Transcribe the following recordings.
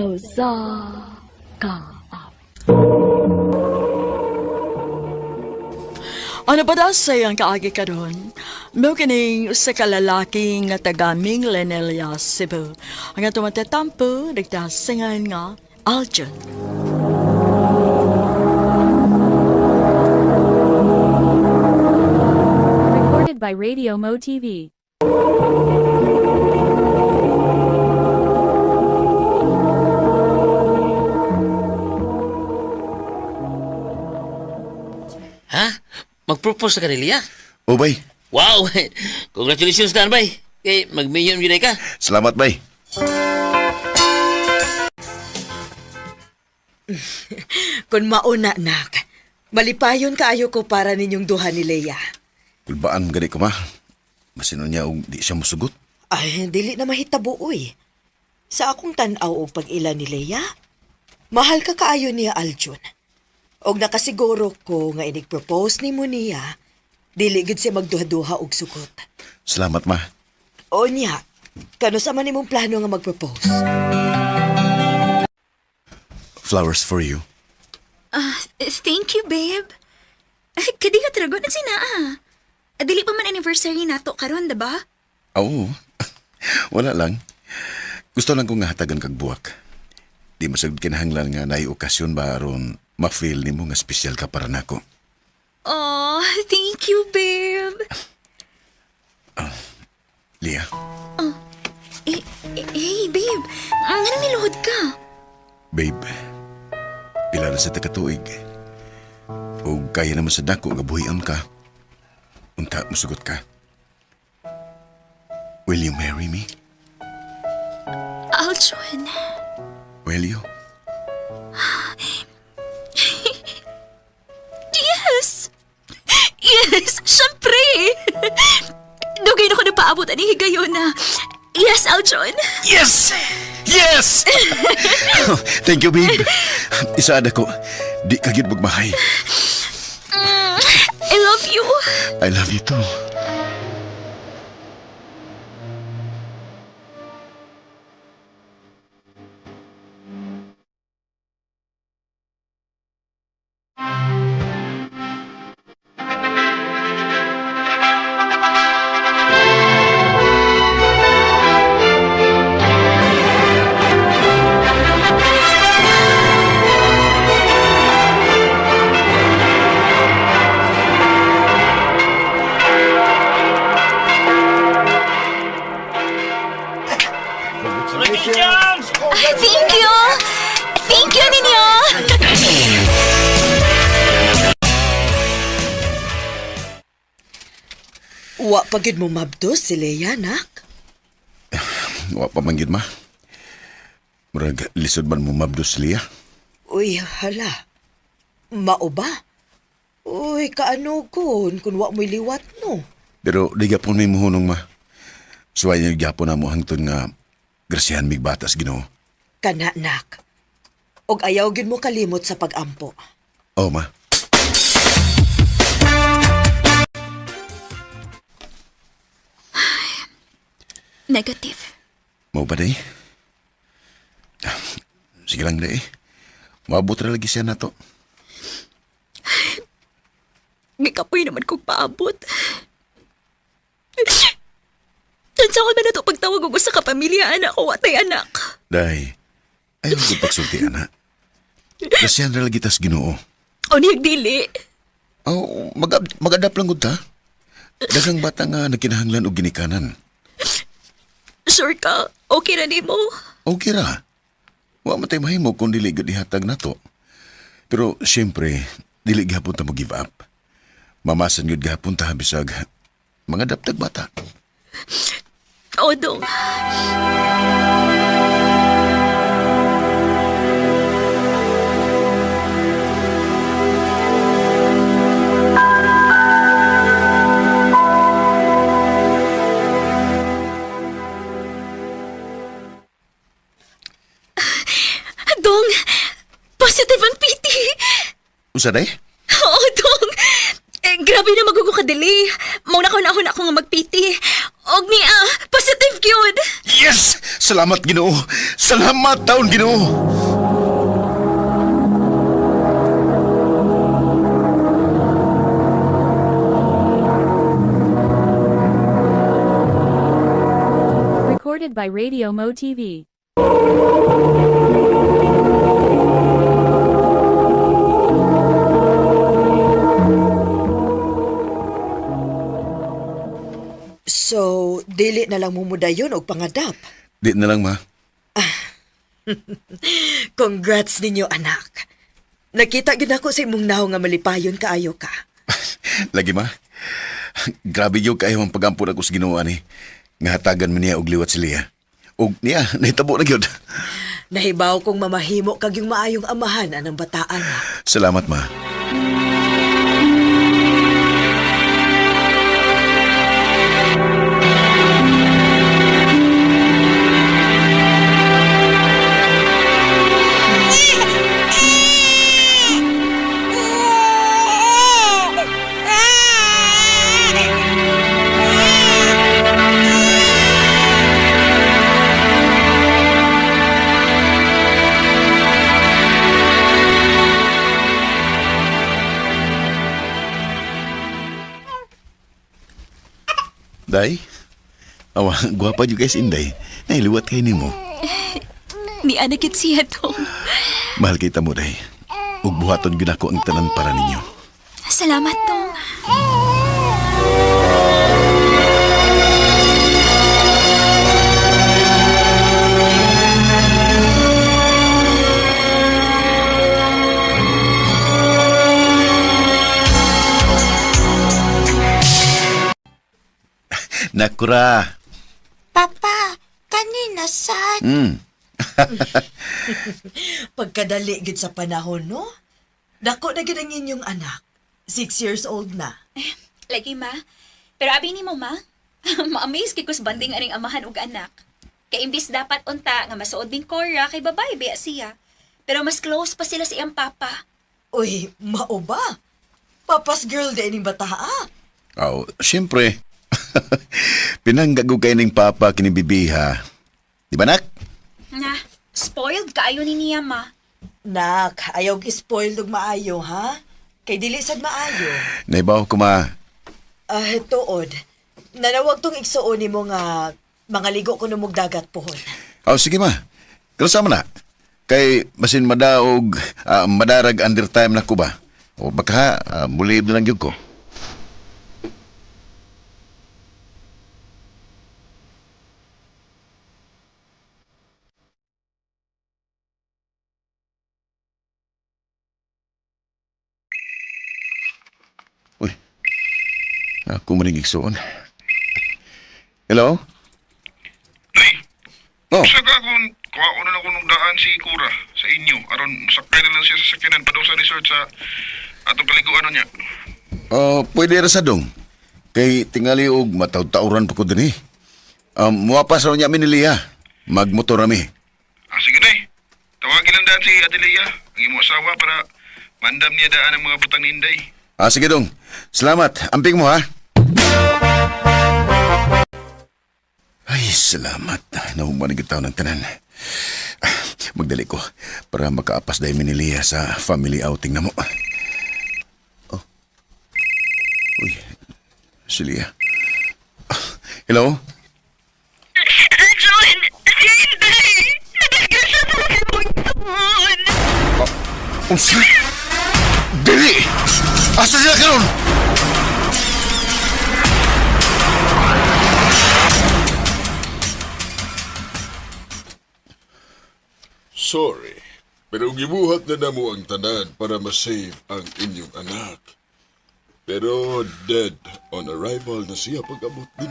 sa kaap. Ano ba daw sayang kaagi ka doon? Mo kining sa kalalaking nga taga Minglenelia, Cebu. Ang atong matatampo, nagdasingan nga, Aljon. Recorded by Radio Mo TV. Ha? Mag-propose na ka ni Lia? O bay, Wow! Congratulations na, bay. Kay mag-million yun ka. salamat bay. Kung mauna, nak, malipayon kaayo ko para ninyong duha ni Leia. Kulbaan gani ko ma. Masino niya og di siya musugot. Ay, dili na mahitabo, uy. Sa akong tanaw og pag-ila ni Leia, mahal ka kaayo niya, Aljun. Og nakasiguro ko nga inig-propose ni mo niya, dili gid siya magduha-duha og sugot. Salamat ma. O niya, kano sa man imong plano nga mag-propose? Flowers for you. Thank you, babe. Kadi ka tragon na sinaa. Dili pa man anniversary nato karon, diba? Oo. Wala lang. Gusto lang kong nga hatagan kag buwak. Di masagod kinahanglan nga naay okasyon ba aron ma-feel nimo nga special ka para nako. Oh, thank you, babe. Lia, Hey, babe. Ang niluhod ka. babe. Pila na sa takatuig. O kaya naman sa dako nga buhian ka. Unta musugot ka. Will you marry me? Aljon. Will you? Yes! Yes! Siyempre! Dugay na ko na paabot ani higayon na. Yes, Aljon! Yes! Yes! Thank you, babe. Isaada ko. Di kagid magmahay. I love you! I love you too. Thank you! Thank you ninyo! Wa pagid mo mabdos si Leia, nak. Wa pa man gyud ma. Murag lisod man mo mabdos Lia. Uy, hala. Mao ba? Uy, kaano kun wa mo'y liwat, no? Pero di gyapon may muhunong ma. Suway niyo gyapon na mo hangtod nga grasyahan mig batas Ginoo. Kana, nak. Og ayaw gid mo kalimot sa pag-ampo. Oh ma. Negative. Mau ba day? Sige lang day. Maabot ra lagi siya nato. Gikapoy naman kong paabot. Tansa ko na na ito pagtawag ko sa kapamilya, anak ko, watay anak. Day. Ayaw ko pagsulti ana. Grasyahan ra lagi tas Ginoo. O niyag dili. Oh, mag-adapt lang gud ta. Daghang bata nga nagkinahanglan og ginikanan. Sure ka? Okay na di mo? Okay ra. Wa man tay mahimo kung dili gud ihatag nato. Pero siyempre, dili gihapon ta mo give up. Mamasan gud gihapon ta bisag mga daptag bata. Oo, dong. Dong, positive ang PT. Usa day? Oo, dong. Grabe na magugo ka dili. Mauna ko na ako nga mag-PT. Og niya, positive gyud. Yes! Salamat, Ginoo! Salamat, taon, Ginoo! Recorded by Radio Mo TV. So, dili na lang mumudayon og pangadap. Di na lang, ma. Congrats ninyo, anak. Nakita gyud ako sa imong naho nga malipayon kaayo ka. Lagi, ma. Grabe yung kayo ang pag-ampun ako sa Ginoo ni. Nga hatagan mo niya og liwat si Leah. Og niya, nahitabo na gyud. Nahibaw kong mamahimo kag yung maayong amahan anang bataan. Salamat, ma. Day? Awa, gwapa juga guys, Inday. Nailiwat kayo ni mo. Ni anakit siya tong. Mahal kita mo, Day. Ug buhaton gyud ako ang tanan para ninyo. Salamat tong. Nakura. Papa, kanina sad. Pagkadali gid sa panahon, no? Dako na gid ang inyong anak. 6 years old na. Lagi ma. Pero abi ni mo ma. Ma-amaze kay kus banding aning amahan ug anak. Kay imbis dapat unta nga masuod ning Cora kay babae biya siya. Pero mas close pa sila sa iyang papa. Uy, mao ba? Papa's girl din ning bataa. Oh, siyempre. Pinanggagog kayo ng papa kinibibiha. Di ba, nak? Na, spoiled kaayo ni niya ma. Nak, ayaw gi-spoil og maayo, ha? Kay dili sad maayo. Naibaw ko, ma. Tuod. Nanawag tong igsuon nimo nga mga ligo ko numog dagat pohon. Oh, sige, ma. Kalasama na. Kay masin madaog, madarag under time na ko ba? O baka muli na lang yun ko. Uy, ako manig igsuon. Hello? Day, Oh, sa kung kuha na ako nung daan si Kura sa inyo. Aron, sakay na lang siya sa sakyanan pa daw sa resort sa atong kaliguan niya. Pwede ra sa dong. Kay tingali og mataw-tauran pa ko din eh. Muwapas raw niya miniliya. Magmotor rami. Sige, Day. Tawagin lang daan si Adelia, ang imo asawa, para mandam niya daan ang mga butang ni Inday. Sige dong. Salamat. Amping mo ha. Ay, salamat. Nahumanig itaw ng tanan. Magdali ko para makaapas dahil miniliya sa family outing na mo. Oh. Uy, si Lia. Hello? John, si Inday. Nagkasa mo si Bugtun. Unsa? Dili! Asa sila karon? Sorry, pero gibuhat na namo ang tanan para ma-save ang inyong anak. Pero dead on arrival na siya pag-abot din.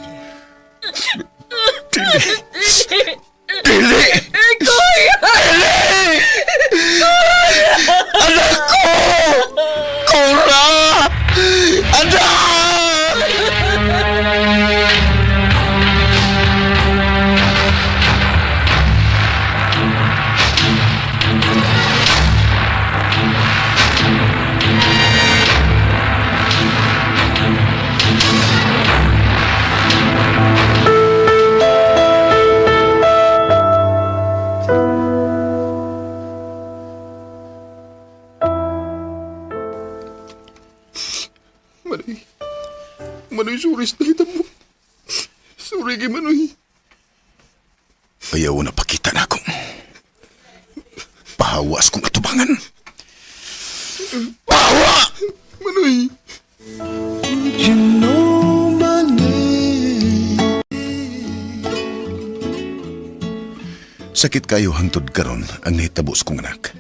Dili! Dili! Anak ko! Cora! Anak! Sorry sa nakita mo. Sorry kay Manoy. Ayaw na pakita na ako. Pahawas kong atubangan. Pahawa! Manoy. Sakit kayo hangtod karon ang nahitabos kong anak.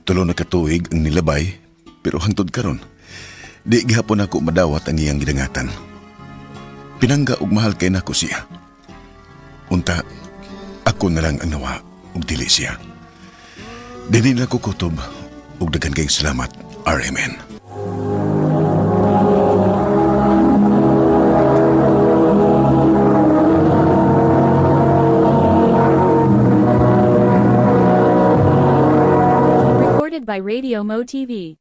Tulo na katuig ang nilabay, pero hangtod karon, di gihapon ako madawat ang iyang gidangatan. Pinangga og mahal kay nako siya. Unta, ako na lang ang nawa og dili siya. Dili na ko kutob og daghan kayong salamat, RMN. Recorded by Radio Mo TV.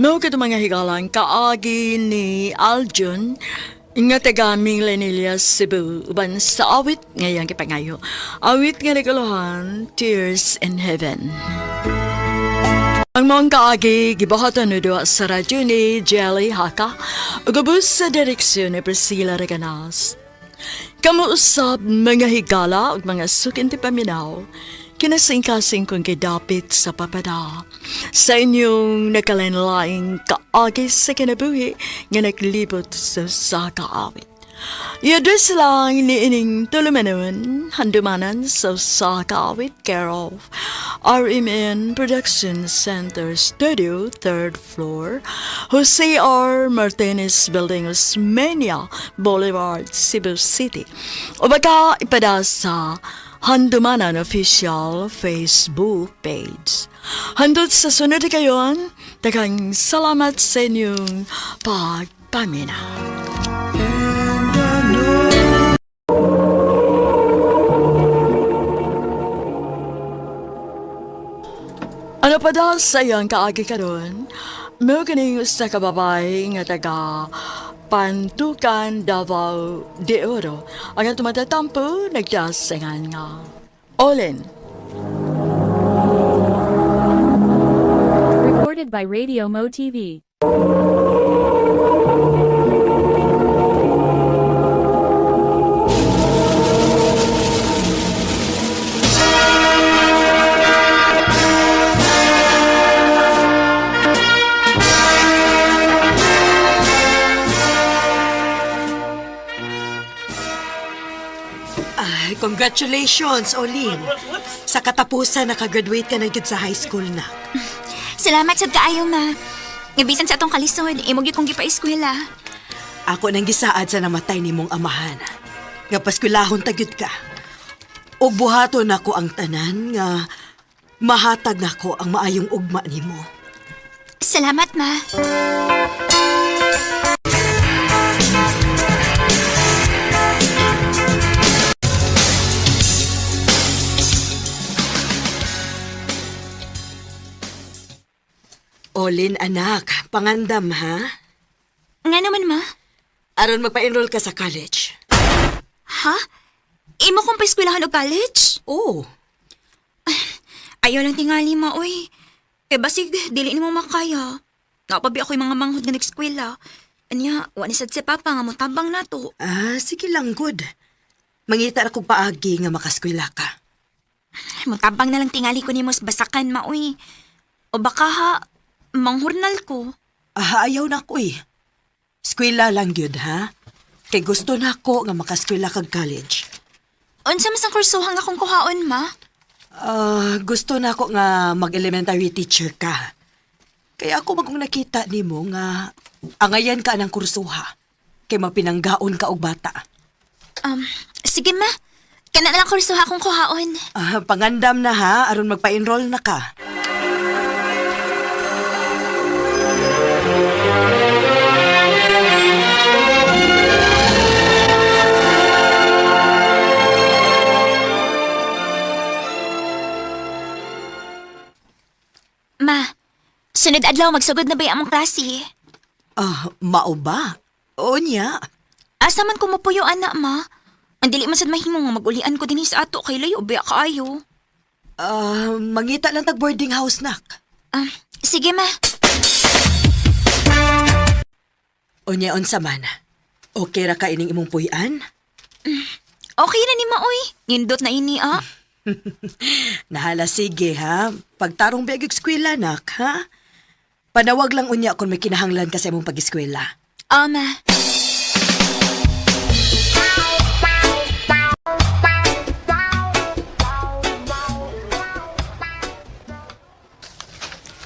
Mao kad mga higalang kaagi ni Aljun nga taga Millennials Cebu uban sa awit ngayang kipangayo. Awit nga nagalohan, Tears in Heaven. Ang mga kaagi gibahatan nudo sa radyo ni Jelly Haka ugabos sa direksyon ni Priscilla Reganas. Kamuusap mga higala ug mga sukinti paminaw kinasing-kasing kong kidapit sa papada sa inyong nakalanlaing kaagi sa kinabuhi nga naglibot sa kaawit. Yadus lang ni ining tulumanon handumanan sa kaawit care of RMN Production Center Studio, 3rd floor, Jose R. Martinez Building, Osmeña Boulevard, Cebu City. O baka ipada sa Handumanan Official Facebook page. Handot sa sunod kayon, daghang salamat sa inyong pagpamina. Ano pa daw sa iyang kaagi karon? May kaning sa kababay nga taga Pantukan, Davao de Oro. Ang tumatatampo, nagdasangan nga. Olin. Recorded by Radio Mo TV. Congratulations, Olin. Sa katapusan, nakagraduate ka na gid sa high school na. Salamat sa kaayo, ma. Ngabisan sa atong kalisod, imog yung kong gipa-eskwela. Ako nang gisaad sa namatay ni mong amahan. Nga paskwilahon tagyud ka. Ug buhaton nako ang tanan nga mahatag nako ang maayong ugma nimo. Salamat, ma. Olin, anak, pangandam, ha? Nga naman, ma. Aron magpa-enroll ka sa college. Ha? Imo kong pa-eskwelahan o college? Oo. Ayaw lang tingali, ma, oy. Basig, dili ni mo makaya. Napabi ako yung mga manghod nga nag-eskwela. Anya, wani sad si Papa nga mo tabang na to. Sige lang, good. Mangita akong paagi nga makaskwela ka. Mutabang na lang tingali ko ni mo basakan, ma, oy. O baka ha, manghurnal ko. Ayaw na ko eh. Eskwela lang yun, ha? Kay gusto na ko nga makaskwela kag college. Unsa mas ang kursuhan nga kong kuhaon, ma? Gusto na ko nga mag-elementary teacher ka. Kaya ako magkong nakita ni mo nga angayan ka ng kursuha. Kay mapinanggaon ka og bata. Sige, ma. Kana na lang kursuha kong kuhaon. Pangandam na ha, aron magpa-enroll na ka. Ma, sunod adlaw magsugod na ba yung among klase? Mao ba? O niya. Asa man ko mapuyo, anak, ma? Ang dili man sad mahimo nga mag-ulian ko din sa ato kay layo, biya kaayo. Mangita lang tag boarding house, nak. Sige, ma. Unyaon sa man. Okay ra ka ining imong puy-an? Okay na ni Maoy. Nindot na ini, ah. Nahala, sige, ha? Pagtarong biag eskwela, nak, ha? Panawag lang unya kung may kinahanglan ka sa imong pag-eskwela. Ma.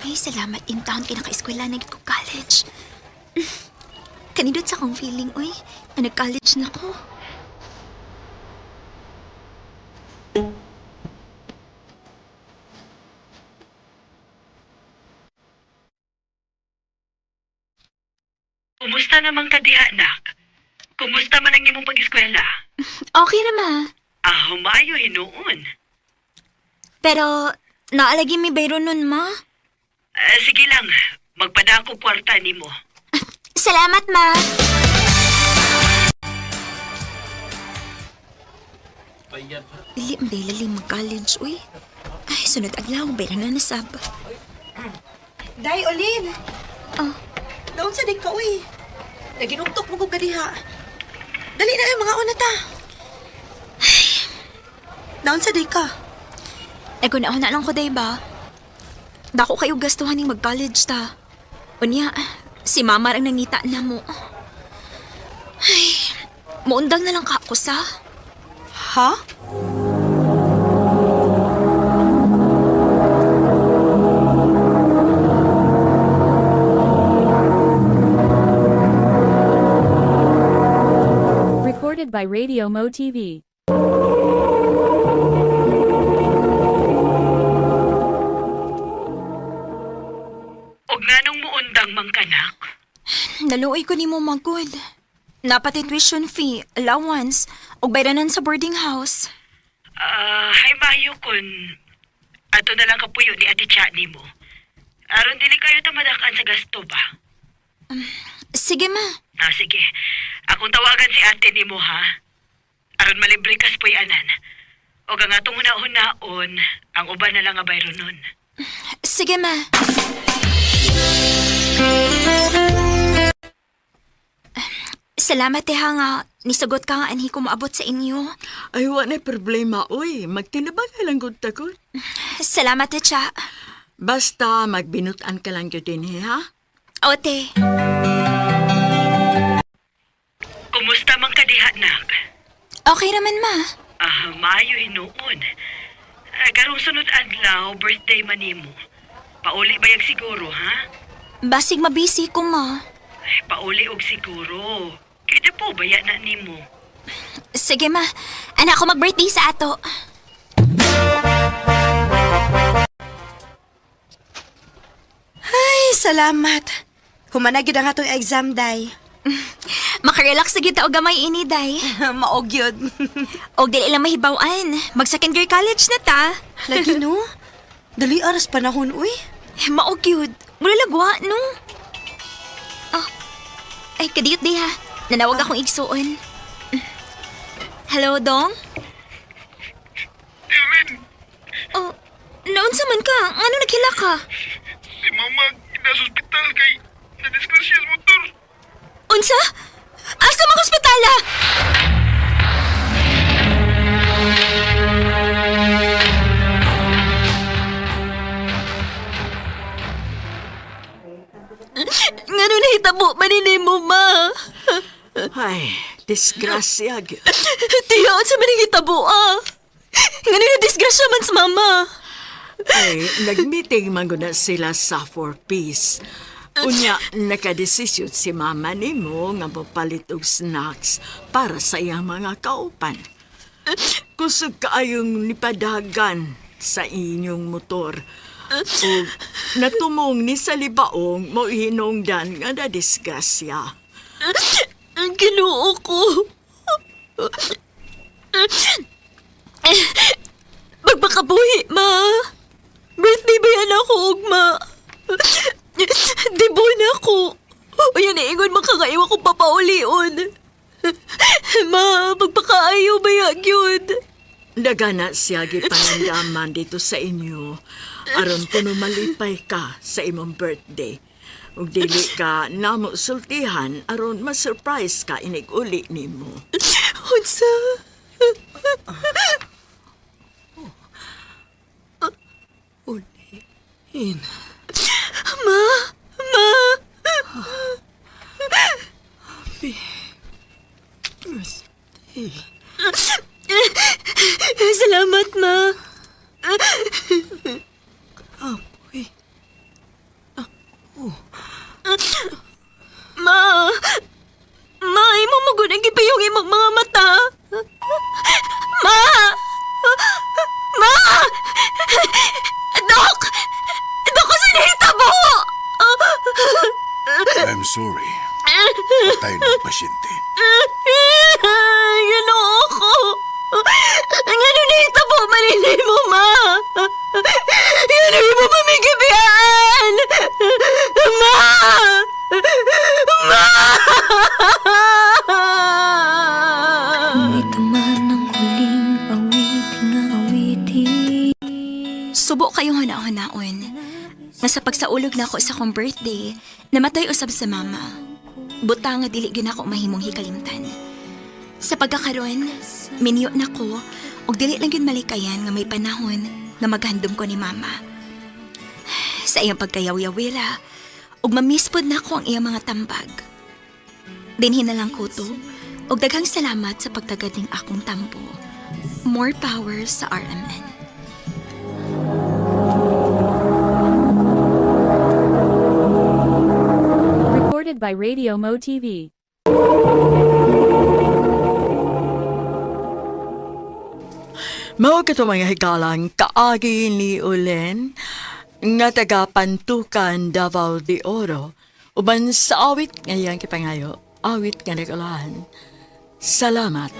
Ay, salamat in taon kinaka-eskwela na ko college. Kanindot sa akong feeling, oy. Na nag-college na ko. Kumusta naman ka diha, anak? Kumusta man ang imong pag-eskwela? Okay na, ma. Humayo hinuon. Pero, naalagi mi bayro nun, ma. Sige lang, magpadako kwarta nimo. Salamat, ma. Dili ang lalim mag-college, uy. Ay, sunod aglaw, bayra na nasab. Day, Olin! Oh, Daon sa di ka, uy. Naginuktok mo ko kadiha. Dali na yung mga unata. Daon sa di ka. ego na lang ko, day ba? Dako kayo gastuhan ng mag-college ta. Unya, si mama ang nangita na mo. Ay, muundang na lang ka ako sa. Ha? Recorded by Radio Mo TV. Og nganong muundang mangkanak? Naluoy ko ni mo magod. Napati tuition fee, allowance, o bayranan sa boarding house. Hay mayo kun ato na lang kapuyo ni Ate Cha nimo. Aron dili kayo tamadakan sa gasto ba? Sige, ma. Sige. Akong tawagan si ate nimo, ha? Aron malibre kas puy-anan. O ang atong una-unaon, ang uban na lang nga bayro nun. Sige, ma. Salamat, ha nga. Nisugot ka nga anhi ko maabot sa inyo. Ay, wala problema, uy. Magtinabagay lang gud takot. Salamat, Cha. Basta magbinutan ka lang yun din, ha? Ote. Kumusta man ka diha, nak? Okay naman, ma. Mayo hinuon. Karong sunod adlaw, birthday man nimo. Pauli ba yung siguro, ha? Basig mabisi ko, ma. Pauli og siguro. Kaya po, baya na nimo. Sige, ma. Anak ko mag-birthday sa ato. Ay, salamat. Humanagid ang atong exam, day. Makarelax sa kita o gamay ini, day. Maog yun. O dili lang mahibawan. Mag-second year college na ta. Lagi, no? Dali aras panahon, uy. Maog yun. Mula lagwa, no? Oh. Ay, kadiyot, day, ha. Nanawag akong igsuon. Hello, Dong? Erin, Oh, naunsa man ka? Ano naghila ka? si mama nasa ospital kay nadisgrasya sa motor. Unsa? Asa mang ospitala? Ngano nahitabo ba ni mo, ma? Ay, disgrasya, gyud. Tiya, sa maning hitabo, ah. Ngano na disgrasya man sa mama. Ay, nag-meeting man gud na sila sa 4 Peace. Unya, nakadesisyon si mama nimo nga mapalit og snacks para sa iyang mga kaupan. Kusog kaayong nipadagan sa inyong motor. O natumong ni sa libaong mo hinungdan nga na disgrasya. Ginoo ko. Magpakabuhi, ma. Birthday ba yan ako, ugma? Di ba na ako? O yan, ingon makakaiwa ko papaulion. Ma, magpakaayo ba yan yun? Dagana siya gipangandaman dito sa inyo. Aron puno malipay ka sa imong birthday. Ug dili ka namo sultihan aron ma-surprise ka inig uli nimo. Unsa? Ulihin. Ma! Happy birthday. Salamat, Ma. Apoy. Ma! Ma, imo magunang gipayong imong mga mata. Ma! Ma! Dok! Dok, kasi nahitabo! I'm sorry. Patay ng pasyente. Ginoo ko! Ang ano nahitabo maninay mo, Ma! Yan mo mamigibiyaan! Ma! Ma! Subo kayong huna-hunaon. Nga sa pagsaulog na ako sa akong birthday, namatay usab sa mama. Buta nga dili gyud ako mahimong hikalimtan. Sa pagkakaroon, minyo na ko, ug dili lang gyud malikayan nga may panahon nga maghandom ko ni mama. Sa iyang pagkayaw-yawira, ug mamispod na ko ang iyang mga tambag. Dinhin na lang ko to, ug daghang salamat sa pagtagad ning akong tampo. More power sa RMN. Recorded by Radio Mo TV. Mao kato mga higalang kaagi ni Ulen nga taga Pantukan, Davao de Oro. Uban sa awit ngayang kipangayo, awit nga nagalahan. Salamat.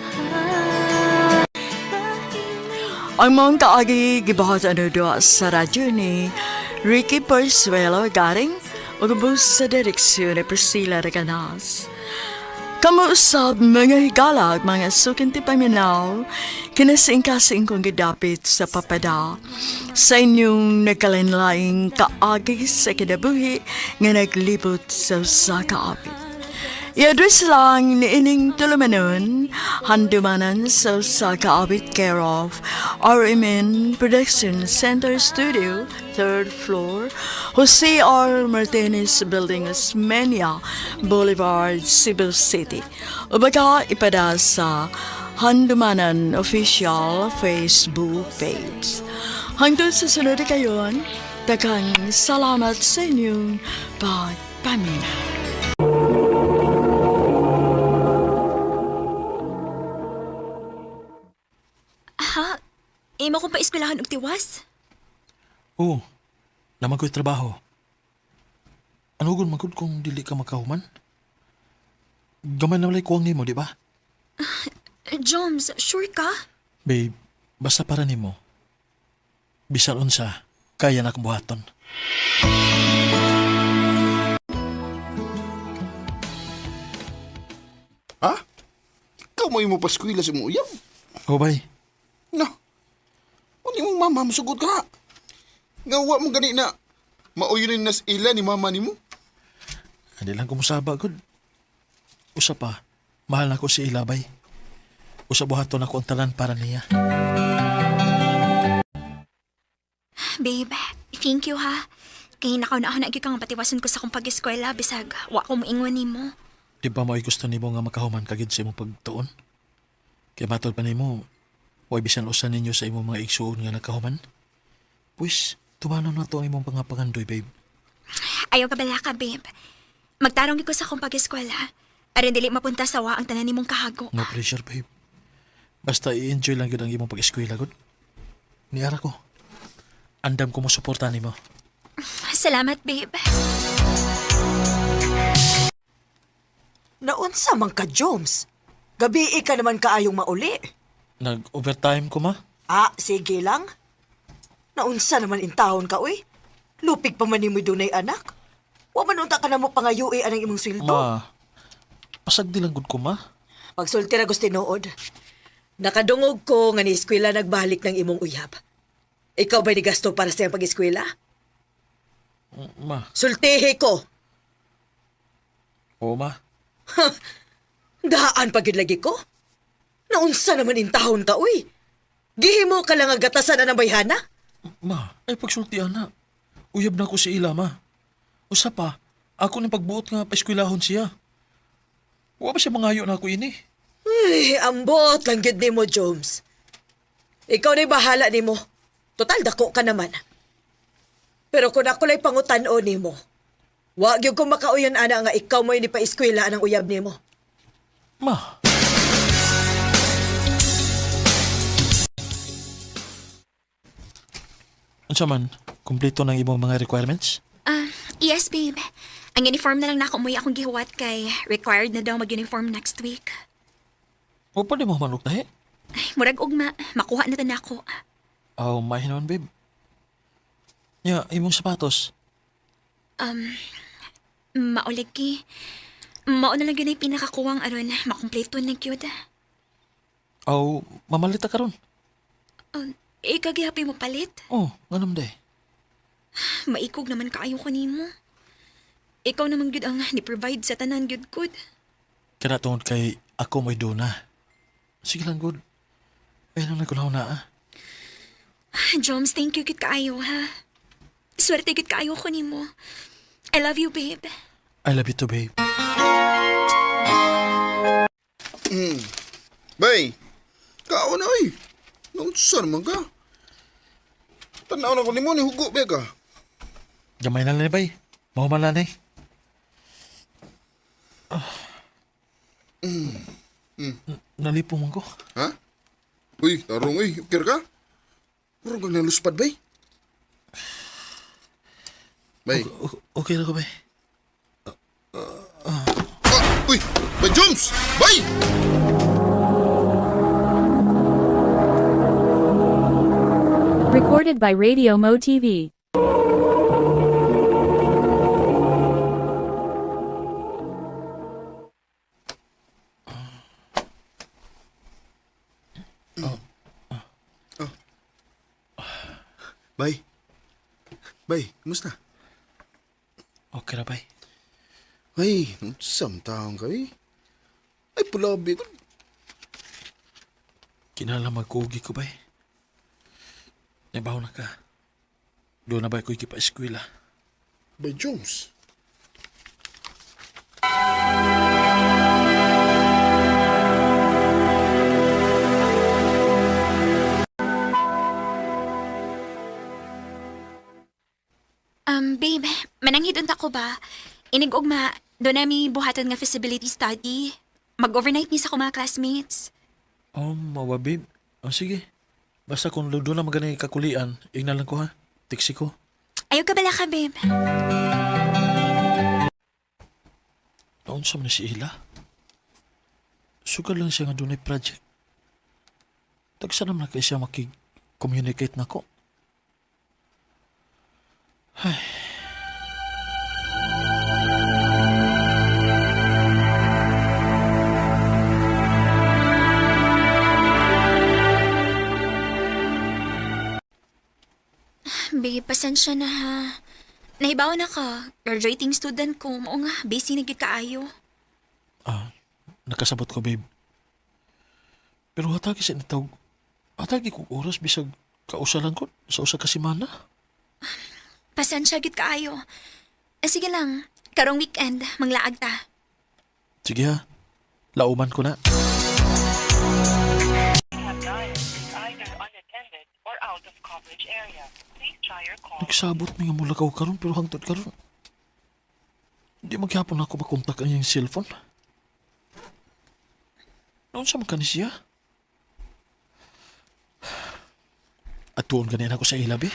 Ang mga kaagi gibahat ano doa sa radyo ni Ricky Persuelo garing ugubos sa direksyon ni Priscilla Reganas. Kamuusab mga higalag, mga sukinti paminaw, kinasing-kasing kong gidapit sa papada sa inyong nagkalinlaing kaagi sa kinabuhi nga naglibot sa usa ka apit. I-address lang ni ining tulumanon, handumanan sa usa ka apit care of RMN Production Center Studio, 3rd floor, Jose R. Martinez Building, Osmeña Boulevard, Cebu City. Ubaga ipada sa Handumanan Official Facebook page. Hangtod sa sunod kayon, daghang salamat sa inyong pagpaminaw. Ha? Imo kong pa-eskwelahan og tiwas? Oo, naman ko'y trabaho. Ano gun magod kung dili ka makahuman? Gamay na walay kuwang nimo, di ba? Joms, sure ka? Babe, basta para nimo. Bisal unsa, kaya na buhaton. Ha? Ikaw mo yung paskwila sa mo uyab? O bay, No. Ano yung mama masugod ka? Ngawa mo gani na mauyunin nas ila ni mama ni mo? hindi lang kumusaba gud. Usa pa, mahal na ko si Ilabay. Usa buhaton ako ang talan para niya. Babe, thank you ha. Kaya nakaw na kang patiwasan ko sa kong pag-eskwela bisag wa ko moingon nimo. Di ba mo'y gusto nimo nga makahuman kagid sa imong pagtuon? Kaya matod pa nimo, way bisan usan ninyo sa imong mga igsuon nga nakahuman? Pues, tumanon na to ang imong pangapangandoy, babe. Ayaw ka bala ka, babe. Magtarong ko sa kong pag-eskwela. Aron dili mapunta sa wa ang tanan nimong kahago. No pressure, babe. Basta i-enjoy lang yun ang imong pag-eskwela, good? Niara ko. Andam ko mo suporta nimo. Salamat, babe. Naunsa man ka, Joms? Gabi ka naman kaayong mauli. Nag-overtime ko, ma? Ah, sige lang. Naunsa naman intahon ka, uy. Lupig pa man ni mo dunay anak. Wa man unta ka na mo pangayui anang imong sweldo. Ma, pasagdi lang gud ko, ma. Pagsulti ra gusto tinuod. Nakadungog ko nga ni eskwela nagbalik ng imong uyab. Ikaw ba ni gasto para sa iyang pag-eskwela? Ma. Sultihi ko. Oo, ma. Daan pagid lagi ko. Naunsa naman intahon ka, uy. Gihimo ka lang agatasan na ng bayhana? Ma, ay pagsultian na. Uyab na ko si ila, ma. Usa pa, ako ni pagbuot nga paeskwelahon siya. Wa ba siya mangayo na ako ini? Ay, ambot lang gid nimo, Jones. Ikaw na'y bahala nimo. Total, dako ka naman. Pero kung ako lay pangutan-o nimo, wag yung kung makauyon ana nga ikaw mo'y ni pa-eskwela ng uyab nimo. Ma. Unsa man, kumpleto ng imong mga requirements? Yes, babe. Ang uniform na lang na ako umuwi akong gihuwat kay required na daw mag-uniform next week. O pa di mo manok tahi? Ay, murag ugma, makuha na tan ako. Oh, mahin naman, babe. Ya, imong sapatos. Mauligi. Mao na lang yun ay pinakakuwang aron makumpleto na gyud. Oh, mamalita ka ron. Ikagihapi mo palit? Oh, ganun day. Maikog naman kaayo ko nimo. Ikaw naman gyud ang ni-provide sa tanan gyud good. Kana tungod kay ako mo'y duna. Sige lang, good. Ay, nang nagkulaw na, ah. Joms, thank you gid kaayo, ha. Swerte gid kaayo ko nimo. I love you, babe. I love you too, babe. Bay, kao na oy. Naunsa naman ka? Tanaw na ko ni mo ni hugo be ka. Gamay na lang, bay. Mahuman na eh. Nalipong man ko. Ha? Uy, tarong uy, okay ka? Puro kang naluspad bay. Bay. Okay na ko, bay. Uy, bay Jones! Bay! Recorded by Radio Mo TV. Bay. Bay, kumusta? Okay na, bay. Ay, samtang ka eh. Ay, pulabi ko. Kinala magkugi ko, bay. Nabaw na ka. Doon na ba ko ikipa-eskwela? Bay Jones. Babe, mananghid unta ko ba? Inig-ugma, doon nami buhatan nga feasibility study. Mag-overnight ni sa ko mga classmates. Oh, mawa, babe. Oh, sige. Basta kung doon na magana kakulian, ignalan ko, ha? Tiksi ko. Ayaw ka bala ka, babe. Naon sa man si Ila? Sugal lang siya nga doon ay project. Tagsa naman na kayo siya makig-communicate na ko. Ay. Babe, pasensya na ha. Nahibaw na ka. Graduating student ko. Mao nga, busy na gyud kaayo. Nakasabot ko, babe. Pero hatagi sa nitawag. Hatagi ko oras bisag kausalan ko sa usa ka semana. Pasensya gyud kaayo. Sige lang, karong weekend, manglaag ta. Sige ha. Lauman ko na. Nagsabot mi nga mulakaw karon pero hangtod karon. Hindi maghapon ako makontak ang iyang cellphone. Noon sa man siya? At tuon ganin ako sa ilabi.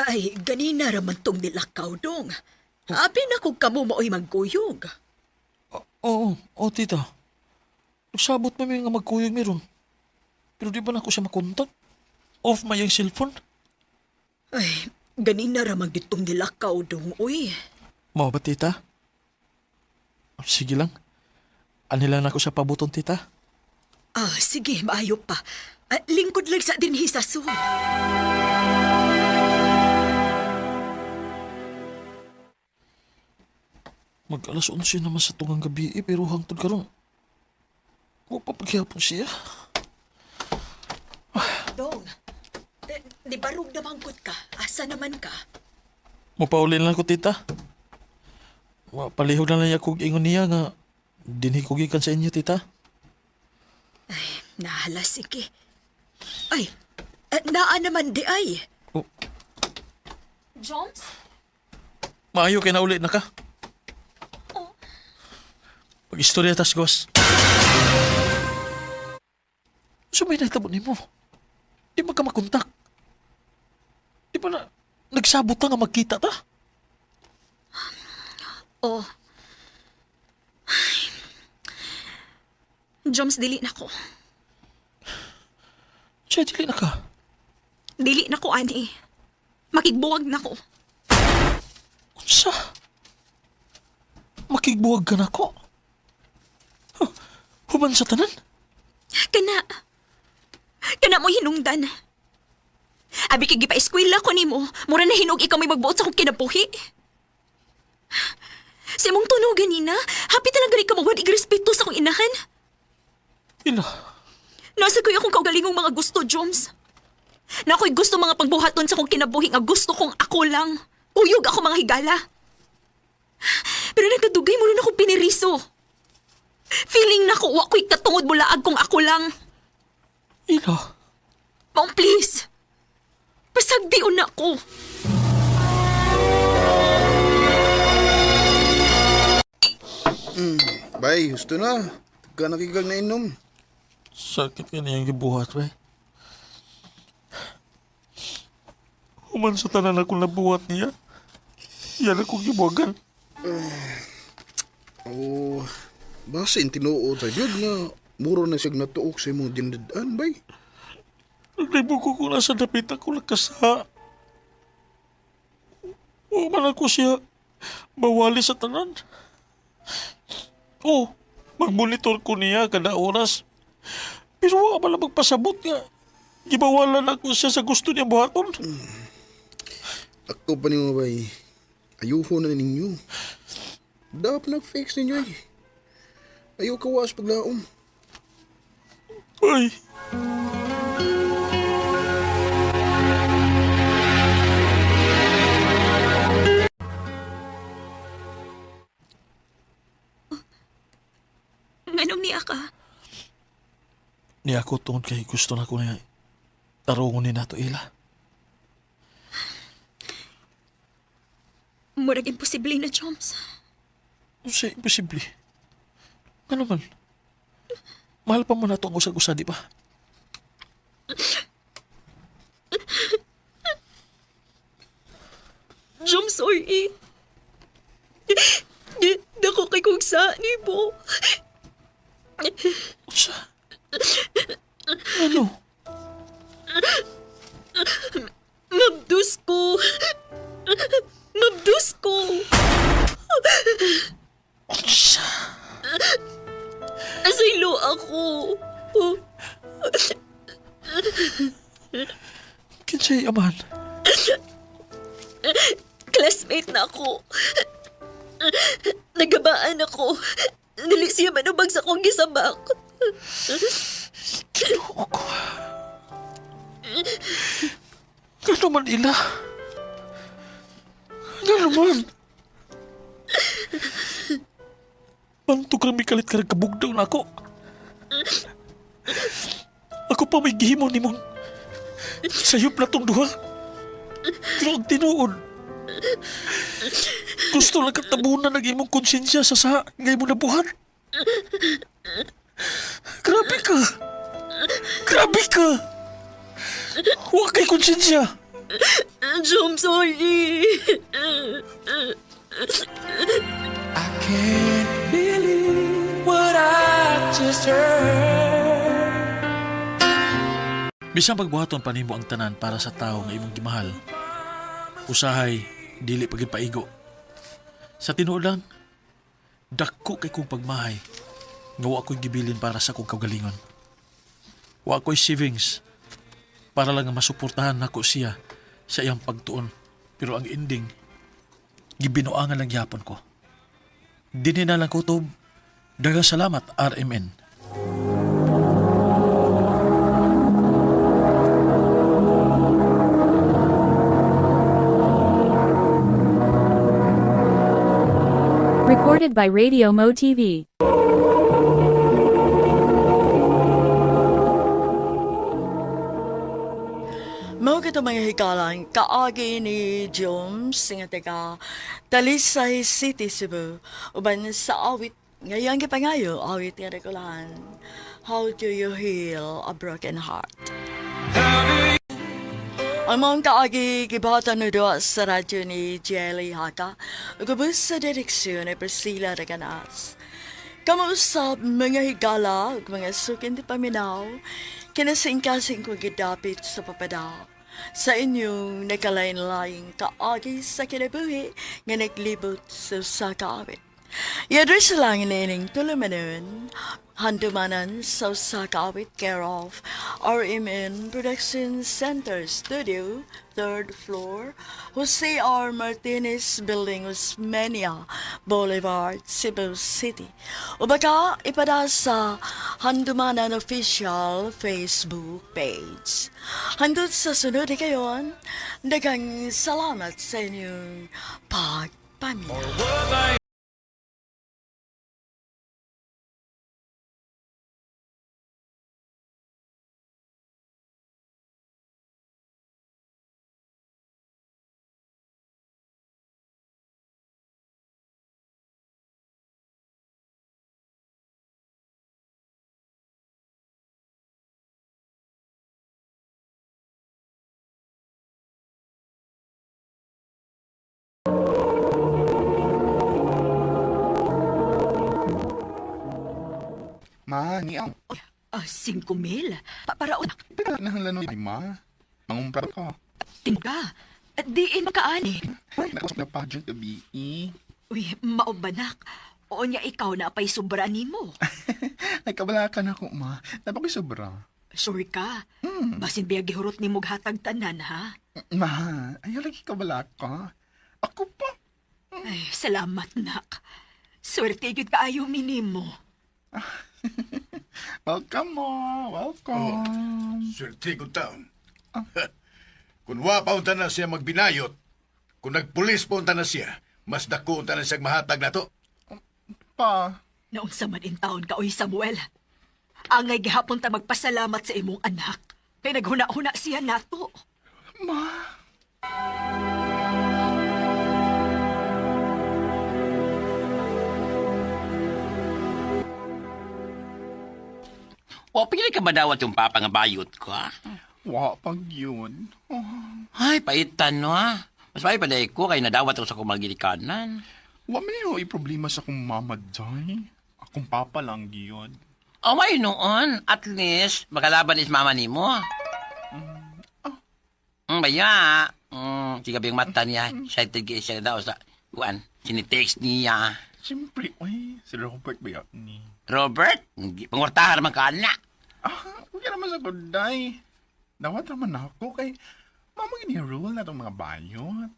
Ay, ganina raman tong nilakaw dong. Abi na kung kamo mao'y magkuyog. Oo, tita. Nagsabot pa mi nga magkuyog meron. Pero di ba na ako siya makontak? Off ma yung cellphone. Ay, ganina raman ditong nilakaw dong, uy. Mao ba, tita? Sige lang. Ani lang ako sa pabuton, tita. Sige, maayo pa. Lingkod lang sa dinhi sa sul. Mag-alas 11 naman sa tungang gabi pero hangtod karon. Wa pa paghihapon siya. Dong, di barug na mangkot ka. Asa naman ka? Mapaulin lang ko, tita. Palihog na lang ako ingon niya nga dinhi ko gikan sa inyo, tita. Nahala, sige. Ay, naa naman di ay. Joms? Maayo kay naulit na ka. Pag-istorya tas gos. Sumay nagtabo ni mo. Di ba ka makontak? Di ba na nagsabot na nga magkita ta? Oh. Joms, dili na ko. Siya, dili na ka. Dili na ko, ani. Makigbuwag na ko. Unsa? Makigbuwag ka na ko? Huh, human sa tanan? Kana mo hinungdan. Abi kay gipa-eskwela ko nimo, mura na hinog ikaw may magbuot sa akong kinabuhi. Sa imong tunog ganina, happy talaga rin ka mawad igrespeto sa akong inahan. Ina. Nasa ko akong kaugalingong mga gusto, Joms. Na ako'y gusto mga pagbuhaton sa akong kinabuhi nga gusto kong ako lang. Uyog ako mga higala. Pero nagkadugay mo rin akong piniriso. Feeling na ko, wa ko'y katungod bulaag kung ako lang. Ina. Mom, please. Pasagdion na ko. Bay, gusto na. Ka nakikag na inom. Sakit ka niyang gibuhat, bay. Human sa tanan ako nabuhat niya. Yan ako gibuhagan. Basin tinuod sa yun nga. Muro na siyang natuok sa imong dinadaan, bay. Naglibuko ko na sa dapit ako lakasa. Human ako siya bawali sa tanan. Magmonitor ko niya kada oras. Pero wala pala magpasabot nga. Gibawalan ako siya sa gusto niya buhaton. Ako pa niyo, bay. Ayuho na ninyo. Dapat nag-fix ninyo eh. Ayaw kawas paglaom. Ay. Nganong niya ka? Niya ako tungod kay gusto na ko na tarungon ni nato ila. Murag imposible na, Joms. Sa imposible. Ano man? Mahal pa mo na ito ang usag-usa, di ba? Joms, sorry. Dako kay kong sa ni mo. Unsa? Ano? Mabdus ko. Mabdus ko. Unsa? Asaylo ako. Kinsay aman? Classmate na ako. Nagabaan ako. Dili siya manubag sa kong gisabak. Kinuha ko. Ano man ila? Ano man? Bantog kami kalit ka kabugdaw na ako. Ako pa may gihimo ni mong sayop na tong duha. Pero ang tinuod. Gusto lang katabunan ng imong konsensya sa ngay mo nabuhat. Grabe ka. Grabe ka. Huwag kay konsensya. Jom, sorry. I can't believe what I just heard. Bisang pagbuhaton pa nimo ang tanan para sa tao nga imong gimahal. Usahay, dili pagid paigo. Sa tinuod lang, dako kay kong pagmahay nga wa ko'y gibilin para sa kong kaugalingon. Wa ko'y savings para lang nga masuportahan nako siya sa iyang pagtuon. Pero ang ending, gibinuangan lang yapon ko. Dini na lang kutob. Daghang salamat, RMN. Recorded by Radio Mo TV. Mao ka mga hikalan, kaagi ni Joms, nga taga Talisay City, Cebu. Uban sa awit, ngayon kipangayo, awit nga rekulahan. How do you heal a broken heart? Ang mga kaagi gibatan na doon sa radyo ni Jelly Haka, ugabos sa direksyon ni Priscilla Reganas. Kamuusap mga higala ug mga sukin di paminaw, kinasingkasing ko gidapit sa papada. Sa inyong nagkalain-laing kaagi sa kinabuhi nga naglibot sa kaawit. I-address lang nining tulumanon, handumanan sa kaawit care of RMN Production Center Studio, 3rd floor, Jose R. Martinez Building, Osmeña Boulevard, Cebu City. O baka ipada sa Handumanan Official Facebook page. Handot sa sunod kayon, daghang salamat sa inyong pagpaminaw. Ma, niyaw. 5,000? Para unak. Nahalano ni ma. Mangumpra ko. Tingka. Diin makaani. Ay, nakusap na pageant gabi. Uy, maobanak. O niya ikaw na pa'y sobra ni mo. Ay, kabala ka na ko, ma. Napakoy sobra. Sure ka? Basin biya gihurot ni mo hatag tanan, ha? Ma, ayaw lagi kabala ka. Ako pa. Ay, salamat, nak. Swerte yun kaayo minimo. Welcome, ma. Welcome. Swerte ko taon. Kung wa pa unta na siya magbinayot, kung nagpulis pa unta na siya, mas dako unta na siya mahatag na to. Pa. Naunsa man in taon ka, oy Samuel. Angay gihapon ta magpasalamat sa imong anak. Kay naghuna-huna siya nato. Ma. O, pili ka madawat yung papa nga bayot ko, ha? Wa pag yun. Ay, paitan, no, ha? Mas may paday ko kay nadawat ako sa kumagilikanan. Wa man yun ay problema sa akong mama, day. Akong papa lang yun. O, may noon. At least, makalaban is mama ni mo. Baya, siga biyang mata niya. Excited kayo siya daw sa, kuan, sinitext niya. Siyempre, ay, si Robert ba yan ni? Robert? Pangwartahan naman ka na. Huwag ka naman sa kuday. Dawat naman ako kay mama gini-rule na itong mga bayot.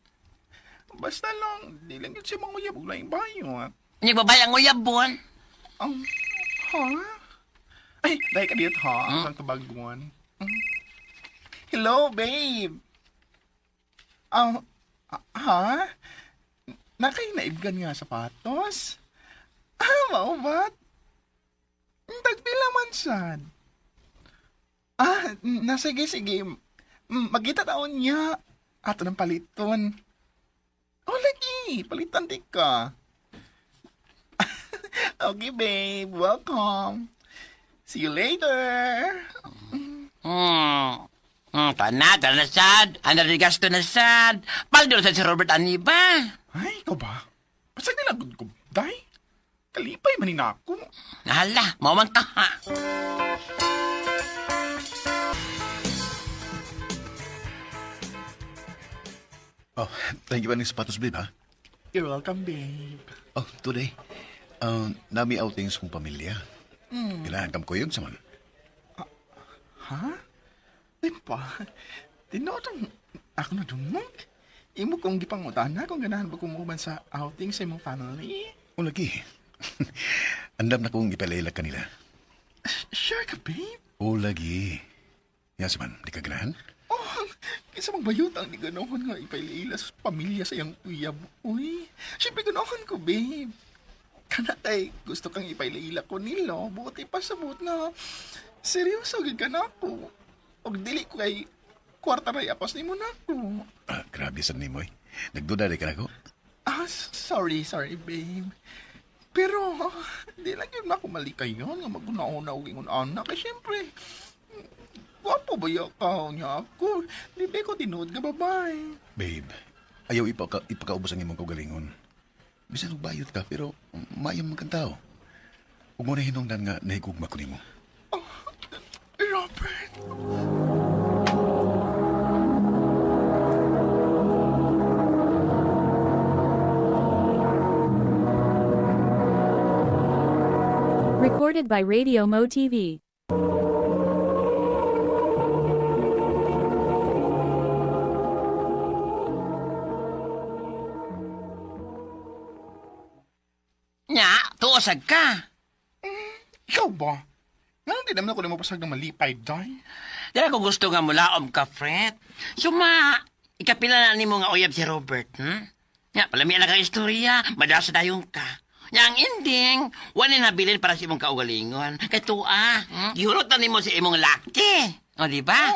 Basta lang, di lang yun siya manguyab ug laing bayot. Nagbabay ang uyabon. Ha? Ay, dahil ka dito ha, ang kabaguan. Hello, babe. Ha? Nakay naibgan nga sapatos? Mao ba't? Tagpila man sad. Sige. Magkita taon niya. Ato ng paliton. Lagi. Palitan di ka. Okay, babe. Welcome. See you later. Tana na sad. Ano rin gasto na sad. Paldo sa si Robert Aniba. Ay, ikaw ba? Pasag nilagod ko, day? Kalipay manin ako. Nahala, mawang ka ha. Oh, thank you ba ng sapatos, babe, ha? You're welcome, babe. Oh, today, nami outing sa kong pamilya. Kailangan kam kuyog sa man. Ha? Di pa. Tinodong ako na dumag. Imo kong gipangutana kung ganahan ba kumuban sa outing sa imong family. O lagi. Andam na kong ipalailag kanila. Sure ka, babe? O lagi. Yas man, di ka ganahan? Oh, kaysa magbayutang ni ganoon nga ipailaila sa pamilya sa iyang uyab. Uy, siyempre ganoon ko, babe. Kana kay gusto kang ipailaila ko nilo. Buti pa sabot na seryoso gid ka na ako. Og dili ko kay kwarta ray apos nimo na ako. Grabe sa nimo eh. Nagduda di ka na ko? Sorry, babe. Pero, di lang yun ako malikayon nga maguna-una og ingon anak. Kaya siyempre, gwapo ba ka niya ako? Di ba ko tinood ka, babae? Babe, ayaw ipakaubos ang imong kaugalingon. Bisan og bayot ka, pero mayang magkantao. Huwag mo na hinungdan nga nahigugma ko nimo. Robert! Recorded by Radio Mo TV. Nya, tuosag ka. Ikaw ba? Nga di naman ako na mapasag ng malipay, day. Dala ko gusto nga mulaom ka, Fred. Suma, ikapila na ni mo nga uyab si Robert, Nya, palami na ka istorya, madasa dayong ka. Nya, ang ending, wala nabilin para sa imong kaugalingon. Kaya tua, gihulot na ni mo si imong laki. O, di ba?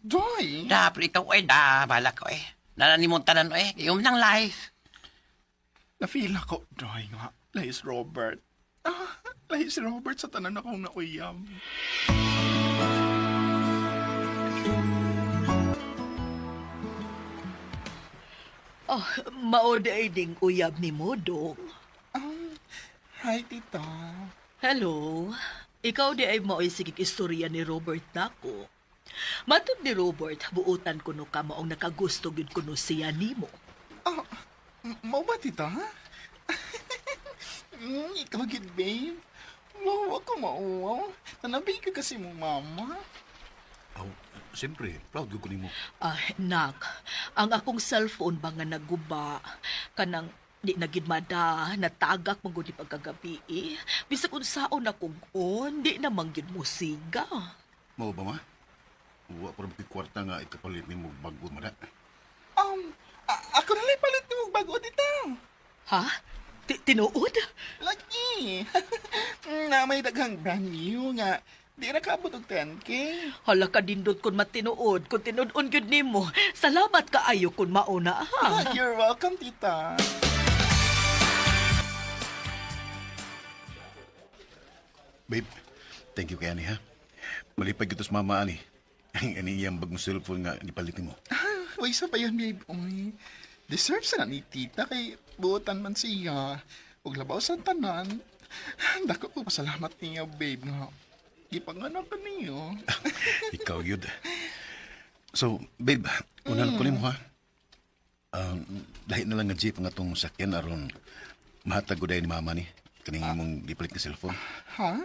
Day! Dapat ikaw, bala ko, Nala ni mong tanan, yung ng life. Na-feel ako, day nga. Lahis Robert. Lahis Robert sa tanan akong nauyam. Oh, mauday ding uyab ni mo, Dong. Hi, tita. Hello. Ikaw di ay mao'y sigig istorya ni Robert nako. Matod ni Robert, buutan ko no ka maong nakagusto gid kuno siya nimo. Mao ba, tita? Ikaw gid, babe. Wag ko mauwaw. Nanabay ka kasi mong mama. Siyempre, proud ko nimo. Nak, ang akong cellphone ba nga naguba, kanang di nagidmada, natagak mong di pagkagabi Bisag unsaon akong di na manggid mo siga. Mao ba ma? Wa pa rin kwarta nga ikapalit nimo bago mada. Ako na lang palit ni mong bago, tita. Ha? Tinuod? Lagi. Na may daghang brand new nga. Di na kaabot og 10K. Hala ka dindot kun matinuod, kun tinuod gyud nimo. Salamat kaayo kun mauna ha. You're welcome, tita. Babe, thank you kay ani ha. Malipay kita sa mama ani. Ang iyang bagong cellphone nga nipalit mo. Uy, sa pa yun, babe. Uy, deserve sa na ni tita kay buotan man siya. Huwag labaw sa tanan. Dako ko pasalamat niya, babe, nga. Gipanganak ka niyo. Ikaw yun. So, babe, unan ko nimo ha. Dahil na lang nga jeep nga itong sakyan aron mahatag ko dahil ni mama ni. Kaning mong dipalit ka cellphone. Ha?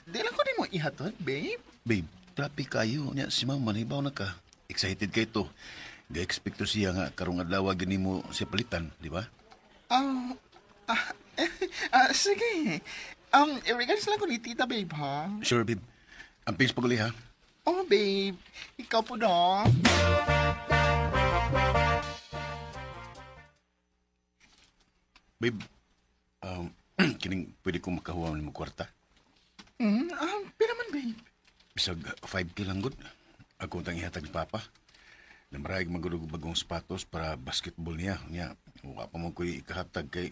Di lang ko ni mo ihatod, babe. Babe, traffic kayo. Nya, si mama nahibaw na ka. Excited ka ito. Ga-expect to siya nga karong adlaw gani mo siya palitan, di ba? Sige. Regards lang ko ni tita, babe, ha? Sure, babe. Ampings paguli ha. Oh, babe. Ikaw po na. Babe, kining pwede kong makahuwa mo kwarta. Pero man, babe. Bisag 5K lang good. Ako tang ihatag ni Papa. Namarayag magulog bagong sapatos para basketball niya. Niya, wa pa mo ko'y ikahatag kay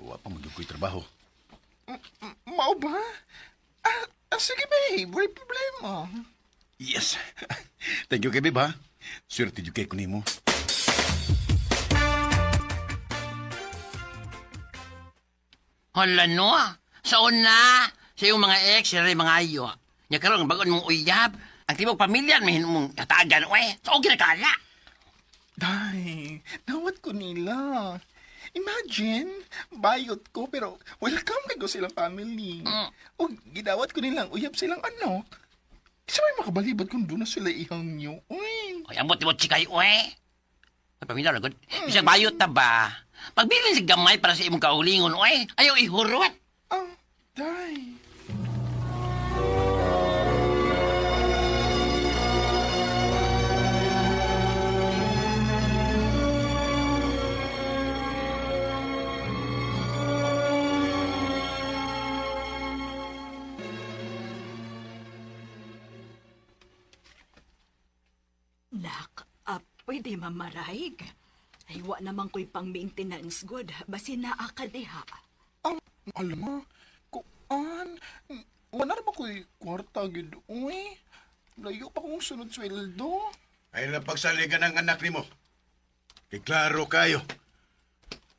wa pa mo ko'y trabaho. Mao ba? Sige, babe. Wala problema. Yes. Thank you kay babe ha. Swerte yung kay ko nimo. Hala no, sa una, sa iyong mga ex, sila mga ayo. Nya karon bagon mong uyab, ang tibok pamilya, may mong katagan, so okay na kala. Day, nawat ko nila. Imagine, bayot ko pero welcome na ko silang family. O gidawat ko nilang uyab silang anak. Isa may makabalibad kung doon na sila ihang nyo. Uy. Ay, amot mo chikay, uwe. Ay, pamilya, ragod. Bisag bayot na ba? Pagbilin si gamay para sa imong kaulingon, uwe. Ayaw ihurot. Day. Nak, pwede mamaraig. Ay, wa naman ko'y pang-maintenance good. Basi naa ka diha. Alam mo, kuan, wala naman ko'y kwarta gid. Uy, layo pa kong sunod sweldo. Ay napagsaligan ng anak nimo. Kay klaro kayo.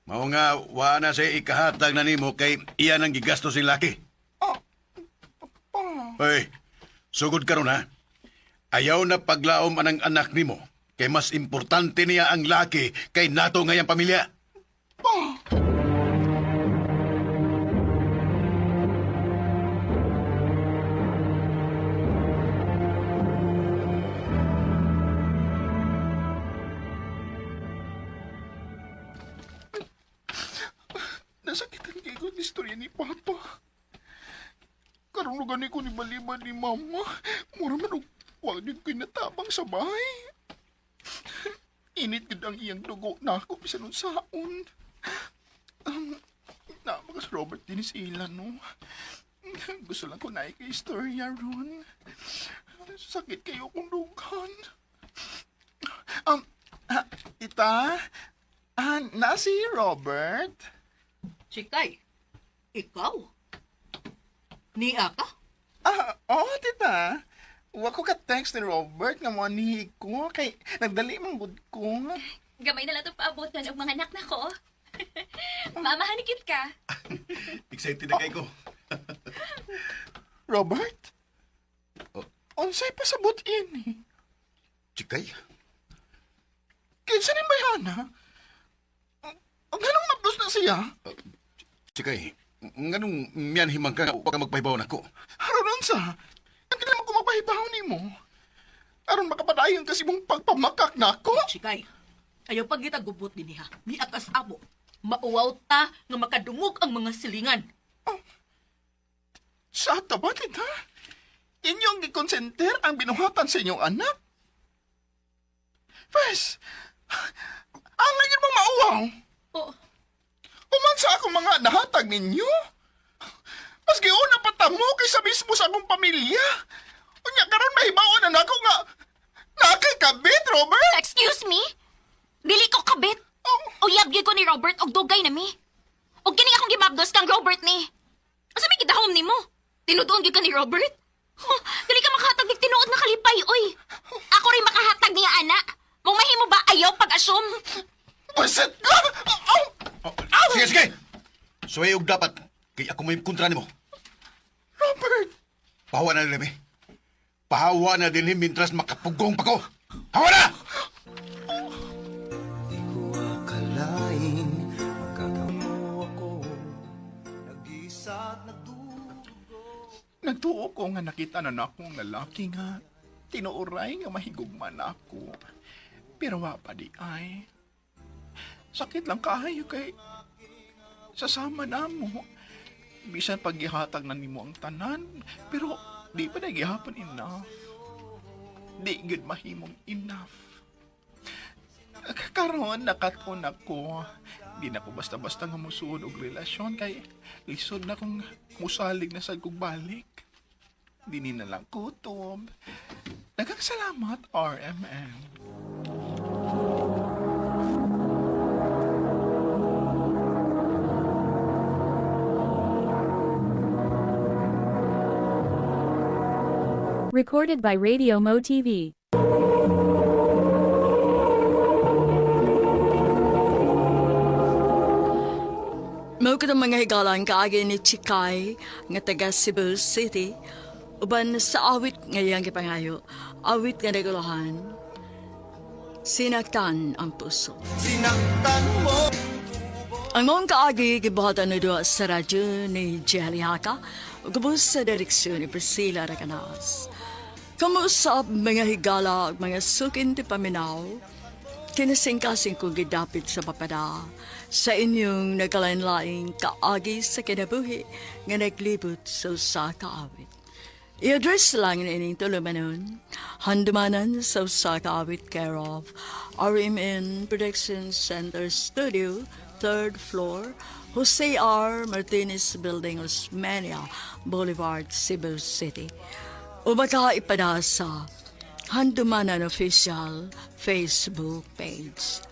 Mao nga wa na sa ikahatag na nimo kay iyan ang gigasto si laki. Hoy, sugod karon ha. Ayaw na paglaom anang anak nimo kay mas importante niya ang laki kay nato ngayang pamilya. Nasakitan kayo ko istorya ni Papa. Karong gani ko ni baliban ni Mama. Mura man og wag din ko'y natabang sa bahay. Init gid ang iyang dugo na ako bisan unsaon. Namagas Robert din sila, no? Gusto lang ko na kay istorya ron. Sakit kayo kong dugan. Tita, na si Robert? Chikay, ikaw? Niya ka? Oo, tita. Wa ko ka-text ni Robert nga mo anihi ko. Kay nagdali man gud ko. Gamay na lang ito paabotan og mga anak na ko. Mamahanikit ka. Excited na kayo ko. Robert? Unsay pasabot ini? Chikay? Kinsa ni bayana? Ang ganong nablos na siya? Chikay, nganong miyan himang ka ka magpahibaw na ko? Haron sa? Ang kailangan ko magpahibaw ni mo. Aron makapadayon kasi mong pagpamakak na ako. Chikay, ayaw pag gitagubot din niya. Ni akas amo. Mauwaw ta nga makadungog ang mga silingan. Sa ba, tita? Inyong gikonsenter ang binuhatan sa inyong anak? Pes, ang lagyan mong mauwaw. Umansa akong mga nahatag ninyo. Mas giuna pa tamo kaysa mismo sa akong pamilya. Unya karon mahibawan na ako nga nakay kabit, Robert. Excuse me? Dili ko kabit. Uyab gyud ko ni Robert og dugay na mi. Og kini akong gimabdos kang Robert ni. Asa may kidahom nimo? Tinudoon gyud ka ni Robert? Oh, dili ka makahatag ng tinuod na kalipay, oy. Ako rin makahatag niya, ana. Mong mahimo ba ayaw pag-assume? Buset ka! Sige, sige! Suway og dapat. Kaya ako may kontra nimo. Robert! Pahawa na din, pahawa na din mintras makapugong pa ko. Hawa na! Nagtuo ko nga nakita na akong lalaki nga tinuoray nga mahigugman ako. Pero wa pa di ay. Sakit lang kayo kay sasama na mo. Bisan paggihatag na nimo ang tanan, pero di pa na gihapon enough. Di gud mahimong enough. Karon nakaton ako. Di na ko basta-basta nga musuod og relasyon kay lisod na kong musalig na sa kong balik. Dini na lang kutob. Nagkasalamat, RMN. Recorded by Radio Mo TV. Mao ko mga higalan kaagi ni Chikay nga taga Cebu City uban sa awit ngayang gipangayo awit nga regulahan Sinaktan ang puso. Sinaktan mo. Ang mong kaagi gibuhatan na doon sa radyo ni Jelly Haka o gabos sa direksyon ni Priscilla Racanas. Kamusap mga higala at mga sukin ti paminaw, kinasingkasing kong gidapit sa papada sa inyong nagkalain-laing kaagi sa kinabuhi nga naglibot sa usa kaawit. I-address lang na ining tulumanon, handumanan sa usa kaawit care of RMN Production Center Studio, 3rd floor, Jose R. Martinez Building, Osmeña Boulevard, Cebu City. O baka ipada sa Handumanan Official Facebook page.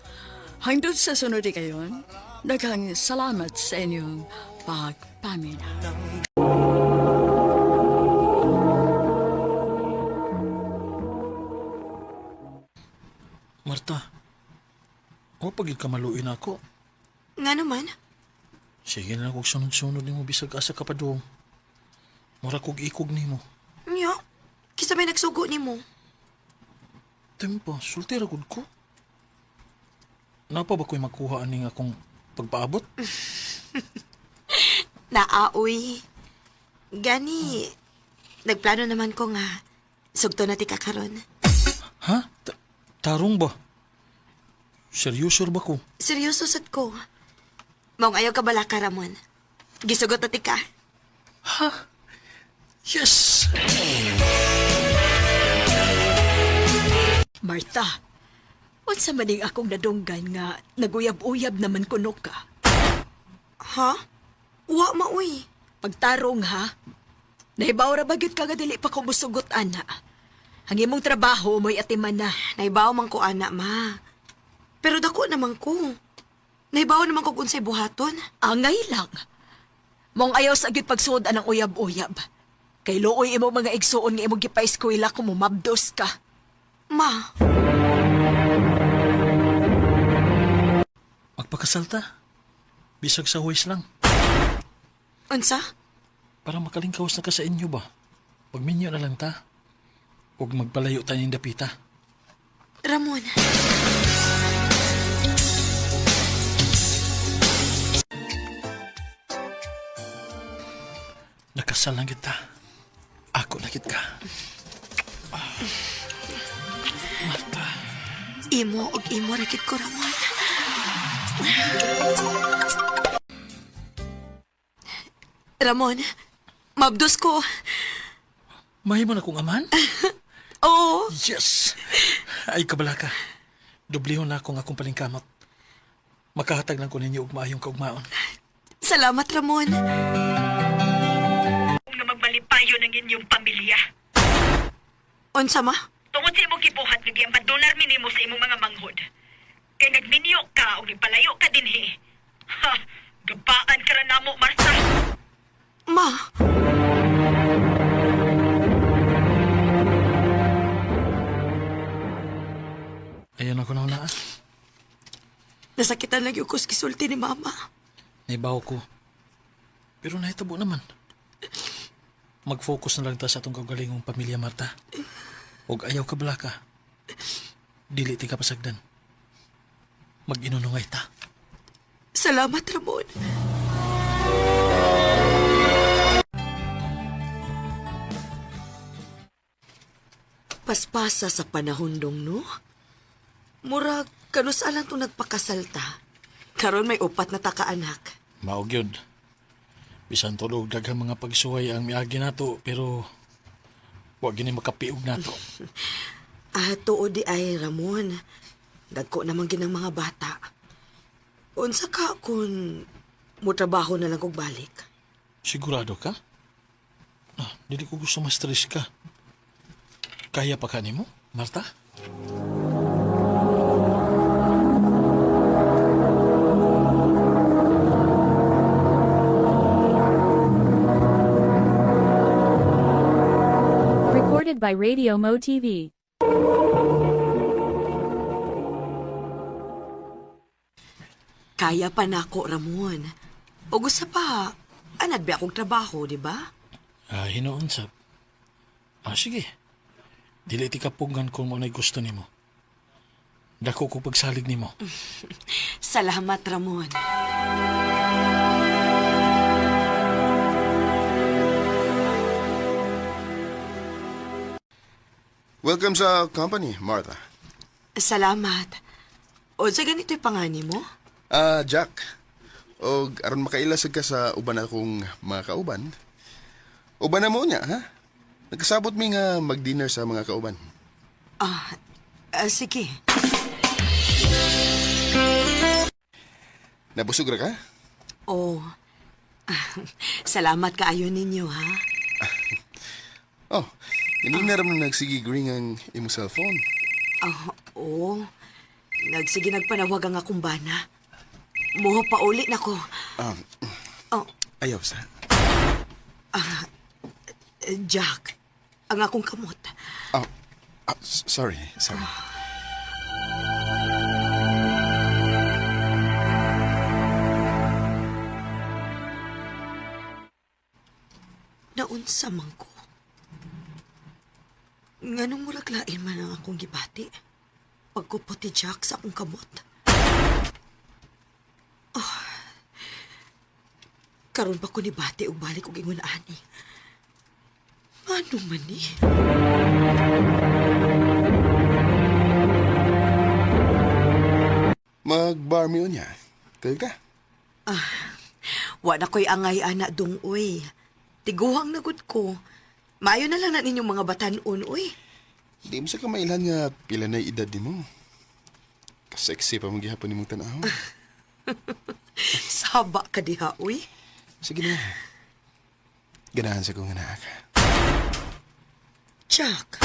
Hangtod sa sunod kayon, daghang salamat sa inyong pagpamina. Marta, o pagid ka maluin ako. Nga naman? Sige na kog sunod-sunod nimo bisag asa ka pa doon. Mura kog ikog nimo. Nya, kisa may nagsugo ni mo. Tempo, sultira gud ko. Napa ba ko'y makuha aning akong pagpaabot? Naaoy. Gani, nagplano naman ko nga, sugto na ti kakaron. Ha? Tarong ba? Seryoso ba ko? Seryoso sad ko. Maong ayaw ka bala ka, Ramon. Gisugot na ti ka. Ha? Yes! Martha, unsa maning akong nadunggan nga naguyab-uyab naman kuno ka? Ha? Wa maoy. Pagtarong ha? Nahibaw ra bagit ka nga dili pa ko musugot ana. Ang imong trabaho mo'y atiman na. Nahibaw man ko, ana, ma. Pero dako naman ko. Nahibaw naman ko unsay buhaton. Angay lang. Mong ayaw sa agit pagsuod anang uyab-uyab. Kay looy imo mga igsuon nga imong gipa-eskwela kung mumabdos ka. Ma. Magpakasalta. Bisag sa huwis lang. Unsa? Para makalingkawas na ka sa inyo ba? Pagminyo na lang ta. Huwag magpalayo tayo ng dapita. Ramon. Nakasal lang kita. Ako na kita. Marta. Imo og imo rakit ko, Ramon. Ramon, mabdos ko. Mahimo na kong aman? Oo. Yes! Ay, kabala ka. Dublihon na akong akong palingkamot. Makahatag lang ko ninyo og maayong kaugmaon. Salamat, Ramon. Kung na magbalipayo ng inyong pamilya. Unsa, ma? Tungod sa imong gibuhat, nagyang $1 minimo sa imong mga manghod. Kay nagminyo ka o nipalayo ka dinhi. Ha! Gabaan ka ra namo, Martha. Ma. Ayan ako na una. Nasakitan lang yung kisulti ni Mama. Naibaw ko. Pero nahitabo naman. Mag-focus na lang ta sa atong kagalingong pamilya, Marta. Huwag ayaw ka bala ka. Dili ti ka pasagdan. Mag-inunungay ta. Salamat, Ramon. Paspasa sa panahon dong, no? Murag, kanusalan to nagpakasalta. Karon may upat na takaanak. Maog yun. Bisan tulog daghang mga pagsuway ang miagi nato, pero huwag gini makapiog nato. Tuod di ay, Ramon. Dagko naman ginang mga bata. Unsa ka kung mutrabaho na lang kog balik? Sigurado ka? Dili ko gusto ma-stress ka. Kaya pa ka nimo, Marta? Recorded by Radio Mo TV. Kaya pa nako, Ramon. O gusto pa, anad ba akong trabaho, di ba? Hinoon sab. Sige. Dili ti kapugan kung mo gusto nimo. Dako ko pagsalig nimo. Salamat, Ramon. Welcome sa company, Martha. Salamat. O sa ganito'y pangani mo? Jack. O aron makailasag ka sa uban akong mga kauban. Uban na mo niya, ha? Nagkasabot mi nga mag-dinner sa mga kauban. Sige. Nabusog ra ka? Oh, salamat kaayo ninyo, ha? Oh, ganing na rin nagsigigring ang imo cellphone. Oo. Nagsige nagpanawag ang akong bana. Muha pa uli na ko. Ayaw sa. Jack, ang akong kamot. Sorry. Naunsa man ko. Nganong muraglain man ang akong gibati. Pagkupot ti Jack sa akong kamot. Karon pa ko ni bati og balik og ingon ani. Ano man ni? Mag-bar mi niya. Kayo ka? Wa na ko'y angay ana dong uy. Tiguhang nagud ko. Mayo na lang na ninyong mga batanon uy. Di mo sa kamailan nga pila na edad din mo. Kasexy pa mong gihapon ni mong tanaw. Saba ka diha uy. Sige na. Ganahan sa kong anak. Jack.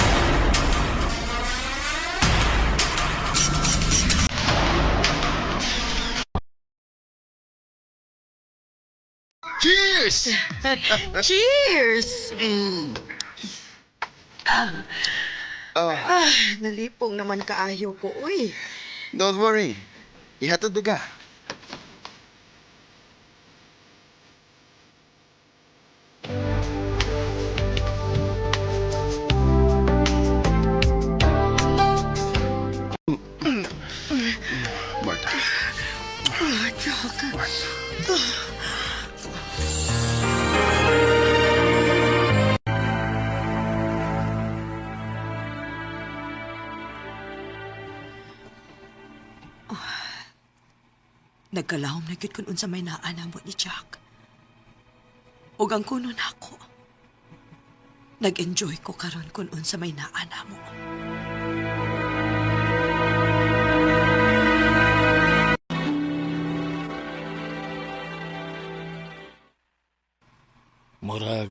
Cheers! Cheers! Nalipong naman kaayo ko, uy. Don't worry. Ihatod ka. Martha. Jack. Nagkalahom na gyud kun unsa may naana mo ni Jack. Ug ang kuno nako. Nag-enjoy ko karon kun unsa may naana mo. Murag.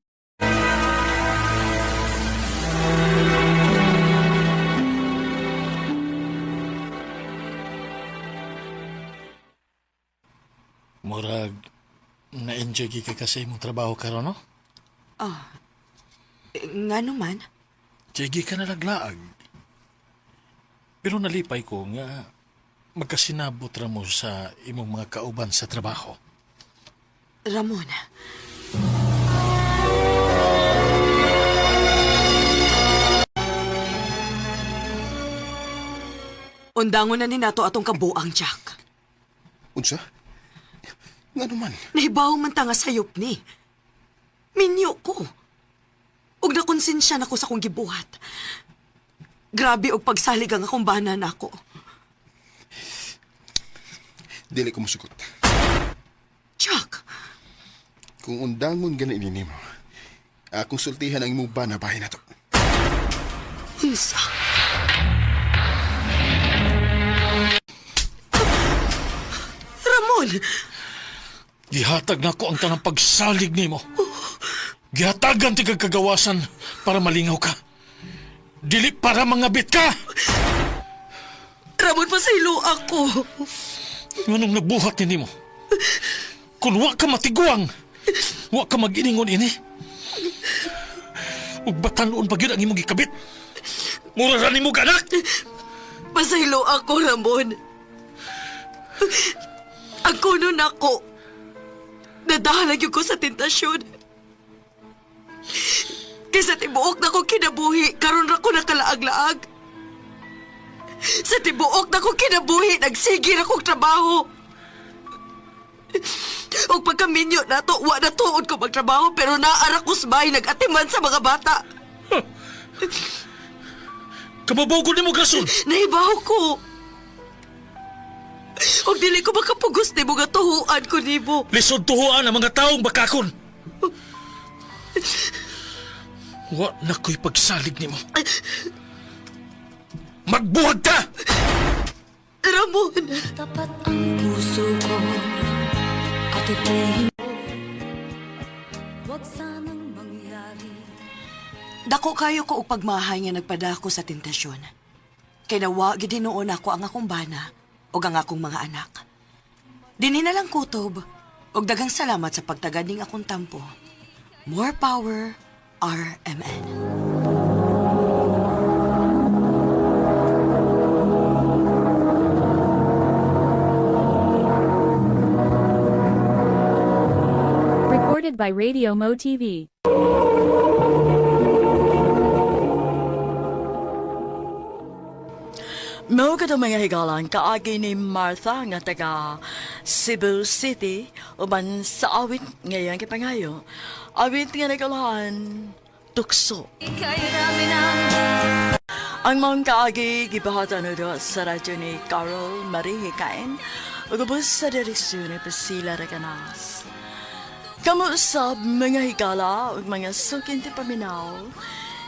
Murag, na-enjoy ka kasi imong trabaho karon, no? Nga naman. Jigi ka na naglaag. Pero nalipay ko nga magkasinabot ra mo sa imong mga kauban sa trabaho. Ramon. Undangon na ni nato atong kabuang, Jack. Unsa? Nga naman. Nahibaw man ta nga sayop ni. Minyo ko. Ug nakonsensya na ko sa kong gibuhat. Grabe og pagsalig ang akong bana nako. Dili ko musugot. Jack. Kung undangon gani ini mo, akong sultihan ang imong bana bahay na to. Unsa? Ramon! Gihatag na ko ang tanang pagsalig nimo. Gihatagan ti kag kagawasan para malingaw ka. Dili para mangabit ka. Ramon, pasaylo ako. Nganong nabuhat ni mo? Kung wa ka matiguang, wa ka mag-iningon ini. Ug batanon pa gyud ang imong gikabit. Mura ra nimo anak. Pasaylo ako, Ramon. Ako nun ako. Nadahalag ko sa tentasyon. Kaysa tibuok na ko kinabuhi, karon ra ko nakalaag-laag. Sa tibuok na kong kinabuhi, nagsigir akong trabaho. O pagkaminyo na to, wa na tuod ko magtrabaho, pero naara ko sa bahay, nag-atiman sa mga bata. Kamabaw ko ni mo gason. Naibaw ko. O dili ko makapugos ni mga tuhuan ko ni mo. Lisod tuhuan ang mga taong bakakon. Wa na ko'y pagsalig ni mo. Magbuhag ka! Ramon! Tapat ang puso ko at ituhin mo. Huwag sanang mangyari. Dako kayo ko og pagmahay nga nagpadako sa tentasyon. Kay nawa gid hinuon ako ang akong bana ug ang akong mga anak. Dinhi na lang kutob ug daghang salamat sa pagtagad ning akong tampo. More power, RMN. Recorded by Radio Mo TV. Mao ka mga higalan kaagi ni Martha nga taga Cebu City uban sa awit ngayon kipangayo. Awit nga nagalahan tukso. Ang mga kaagi gibahatan do sa radyo ni Carol Marie Hikain ug ubos sa direksyon ni Priscilla Raganas. Kamuusab mga higala ug mga sukin ti paminaw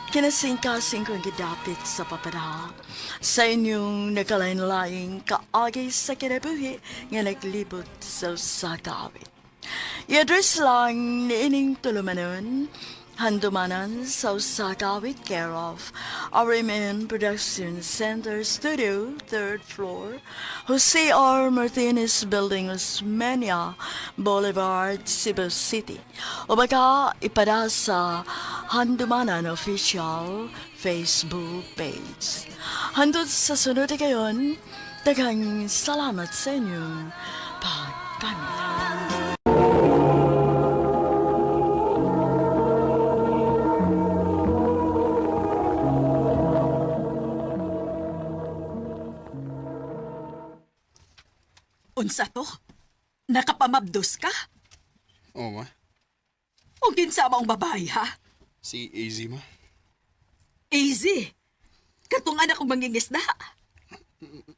kinasingkasing kong gidapit sa papadaha sa inyong nakalain-laing kaagay sa kinabuhi nga naglibot sa sakawit. I-address lang ni ining tulumanon, handumanan sa sakawit care of RMN Production Center Studio, 3rd floor, Jose R. Martinez Building, Osmeña Boulevard, Cebu City. O baka ipada sa Handumanan Official Facebook page. Handod sa sunod kayon, daghang salamat sa inyong pagpamilya. Unsa to? Nakapamabdos ka? Oo, ma. O ginsama ang babae, ha? Si AZ, ma. Easy. Katong anak kong mangingisda.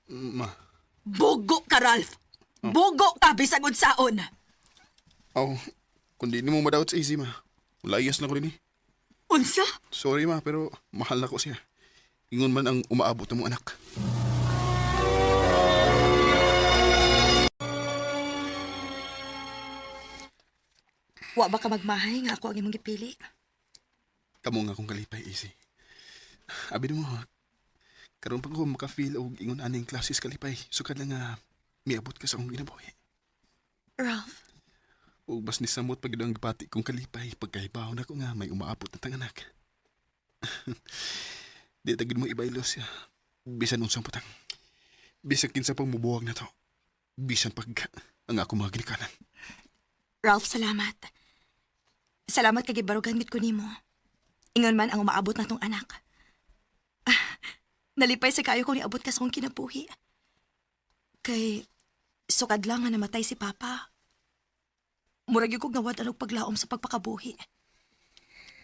Ma. Bogo ka, Ralph. Bogo ka, bisag unsaon. Aw, kundi ni mo madawat sa AZ, ma. Layas na ko rin eh. Unsa? Sorry, ma, pero mahal na ko siya. Ingon man ang umaabot na mong anak. Wa ba ka magmahay nga ako ang imong gipili? Kamo nga akong kalipay, AZ. Abi mo, karon pa ko maka-feel og ingon aning klases kalipay. Sukad lang nga miabot ka sa akong ginabuhi. Ralph, O bas ni samot pag ang gipati kong kalipay pagkaibaw na ko nga may umaabot na tanganak. Di tagid mo ibaylo siya. Bisan unsang putang. Bisan kinsa pang mubuwag na to. Bisan pag ang ako mga ginikanan. Ralph, salamat. Salamat kay gibarugan gid ko nimo. Ingon man ang umaabot na tong anak. Nalipay sa kayo kung niabot ka sa kong kinabuhi. Kay sukad lang nga namatay si Papa. Murag yung kong nawad anong paglaom sa pagpakabuhi.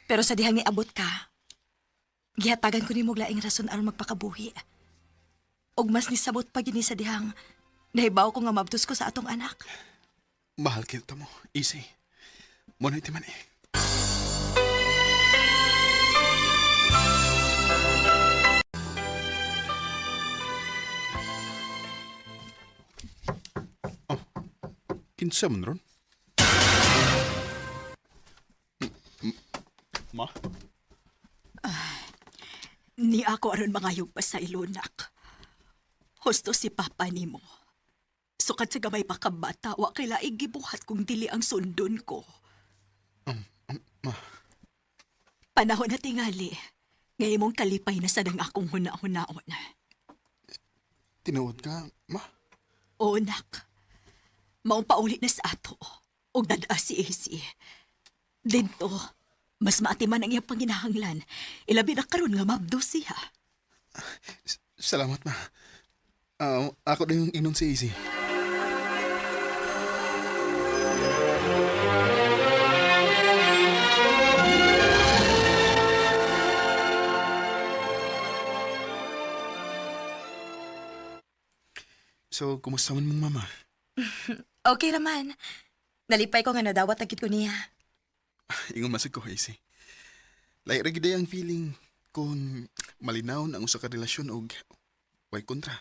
Pero sa dihang niabot ka, gihatagan ko ni mo laing rason aron magpakabuhi. Og mas nisabot pa gini sa dihang nahibaw ko nga mabtos ko sa atong anak. Mahal kita mo, easy. Muna iti man eh. Oh, kinsa man ron? Ma? Ni ako aron mangayog pa sa ilunak. Husto si Papa nimo. Sukad sa gamay pa kabata, wa kay laig gibuhat kung dili ang sundon ko. Ma. Panahon na tingali, ngayon mong kalipay na sa dang akong huna-hunaon. Tinuod ka, ma? O nak, maong paulit na sa ato, o dadaa si AC. Dito, mas maatiman ang iyang panginahanglan, ilabi na karon nga mabdo siya. Salamat, ma. Ako din yung inon si Easy. So, kumusta man mong mama? Okay naman. Nalipay ko nga nadawat agit ko niya. Ingon masig ko, Easy. Lahi ra gid ang feeling kung malinaw ang usa ka relasyon og way kontra.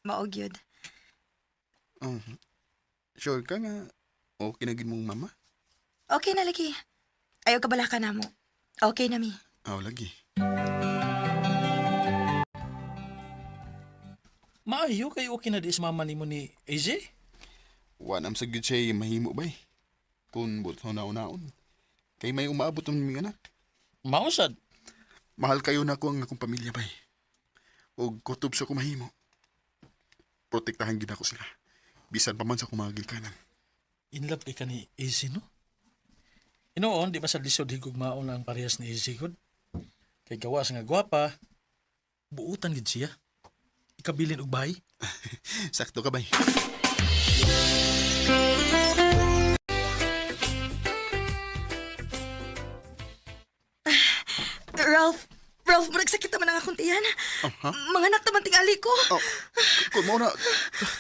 Maog yun. Sure ka nga okay na gid mong mama? Okay na lagi. Ayaw ka bala ka na mo. Okay na mi. Lagi. Maayo kay okay na di sa mama nimo ni AJ? Wa nam sa gyud siya mahimo bay. Kung buto na-unaon. Kay may umaabot ng mga anak. Mausad. Mahal kayo na ko ang akong pamilya bay. Og kutob sa kumahimo. Protektahan gid ako sila. Bisan pa man sa kumagil kanan. In love kay ka ni AJ, no? Inoon, di ba sa lisod higog maon ang parehas ni AJ good? Kay gawas nga gwapa, buutan gid siya. Ikabilin og bahay. Sakto ka bay. Ralph, maragsakit naman ang akong tiyan. Mga anak naman tingali ko. Kung mo na,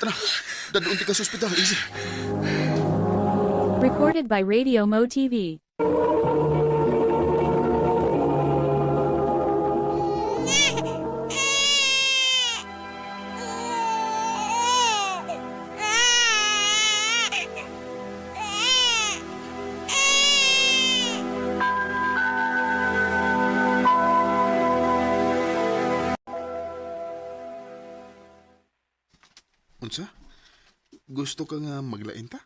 tara, dadunti ka sa ospital, Easy. Recorded by Radio Mo TV. Unsa? Gusto ka nga maglain ta?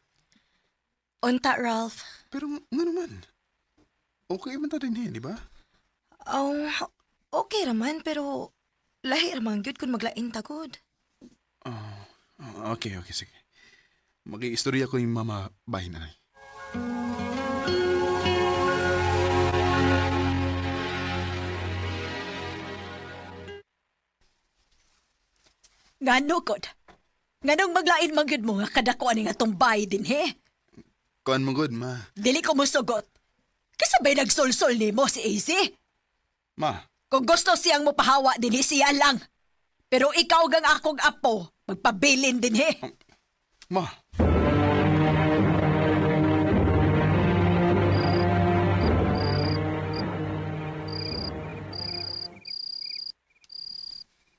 Unta, Ralph. Pero nga naman. Okay man ta din di ba? Okay raman, pero lahi raman gyud kung maglain ta good. Okay, sige. Mag-iistorya ko yung mama bahay na. Ngano, Kod? Nganong maglain manggid mo nga kadako ani nga tong bahay din, he? Kuan mo good, ma. Dili ko musugot. Kasabay nagsolsol ni mo si AZ. Ma. Kung gusto siyang mopahawa din, siya lang. Pero ikaw gang akong apo, magpabilin din, he? Ma.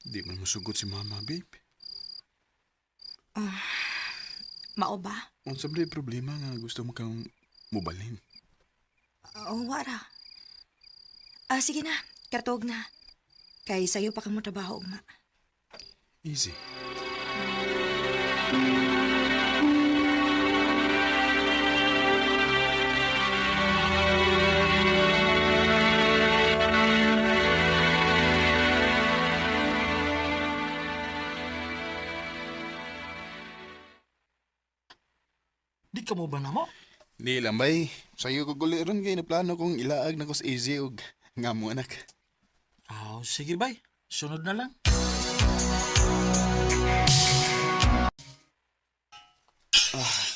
Di man musugot si mama, babe. Mao ba? Unsa ba yung problema nga gusto mo kang mubalhin? Wara. Sige na, kartog na. Kay sayo pa ka mo trabaho, ma. Easy. Di ka mo ba na mo? Di lang bay. Sa'yo ko guliron kay na plano kong ilaag na ko sa Easy og nga mo anak. Sige bay. Sunod na lang.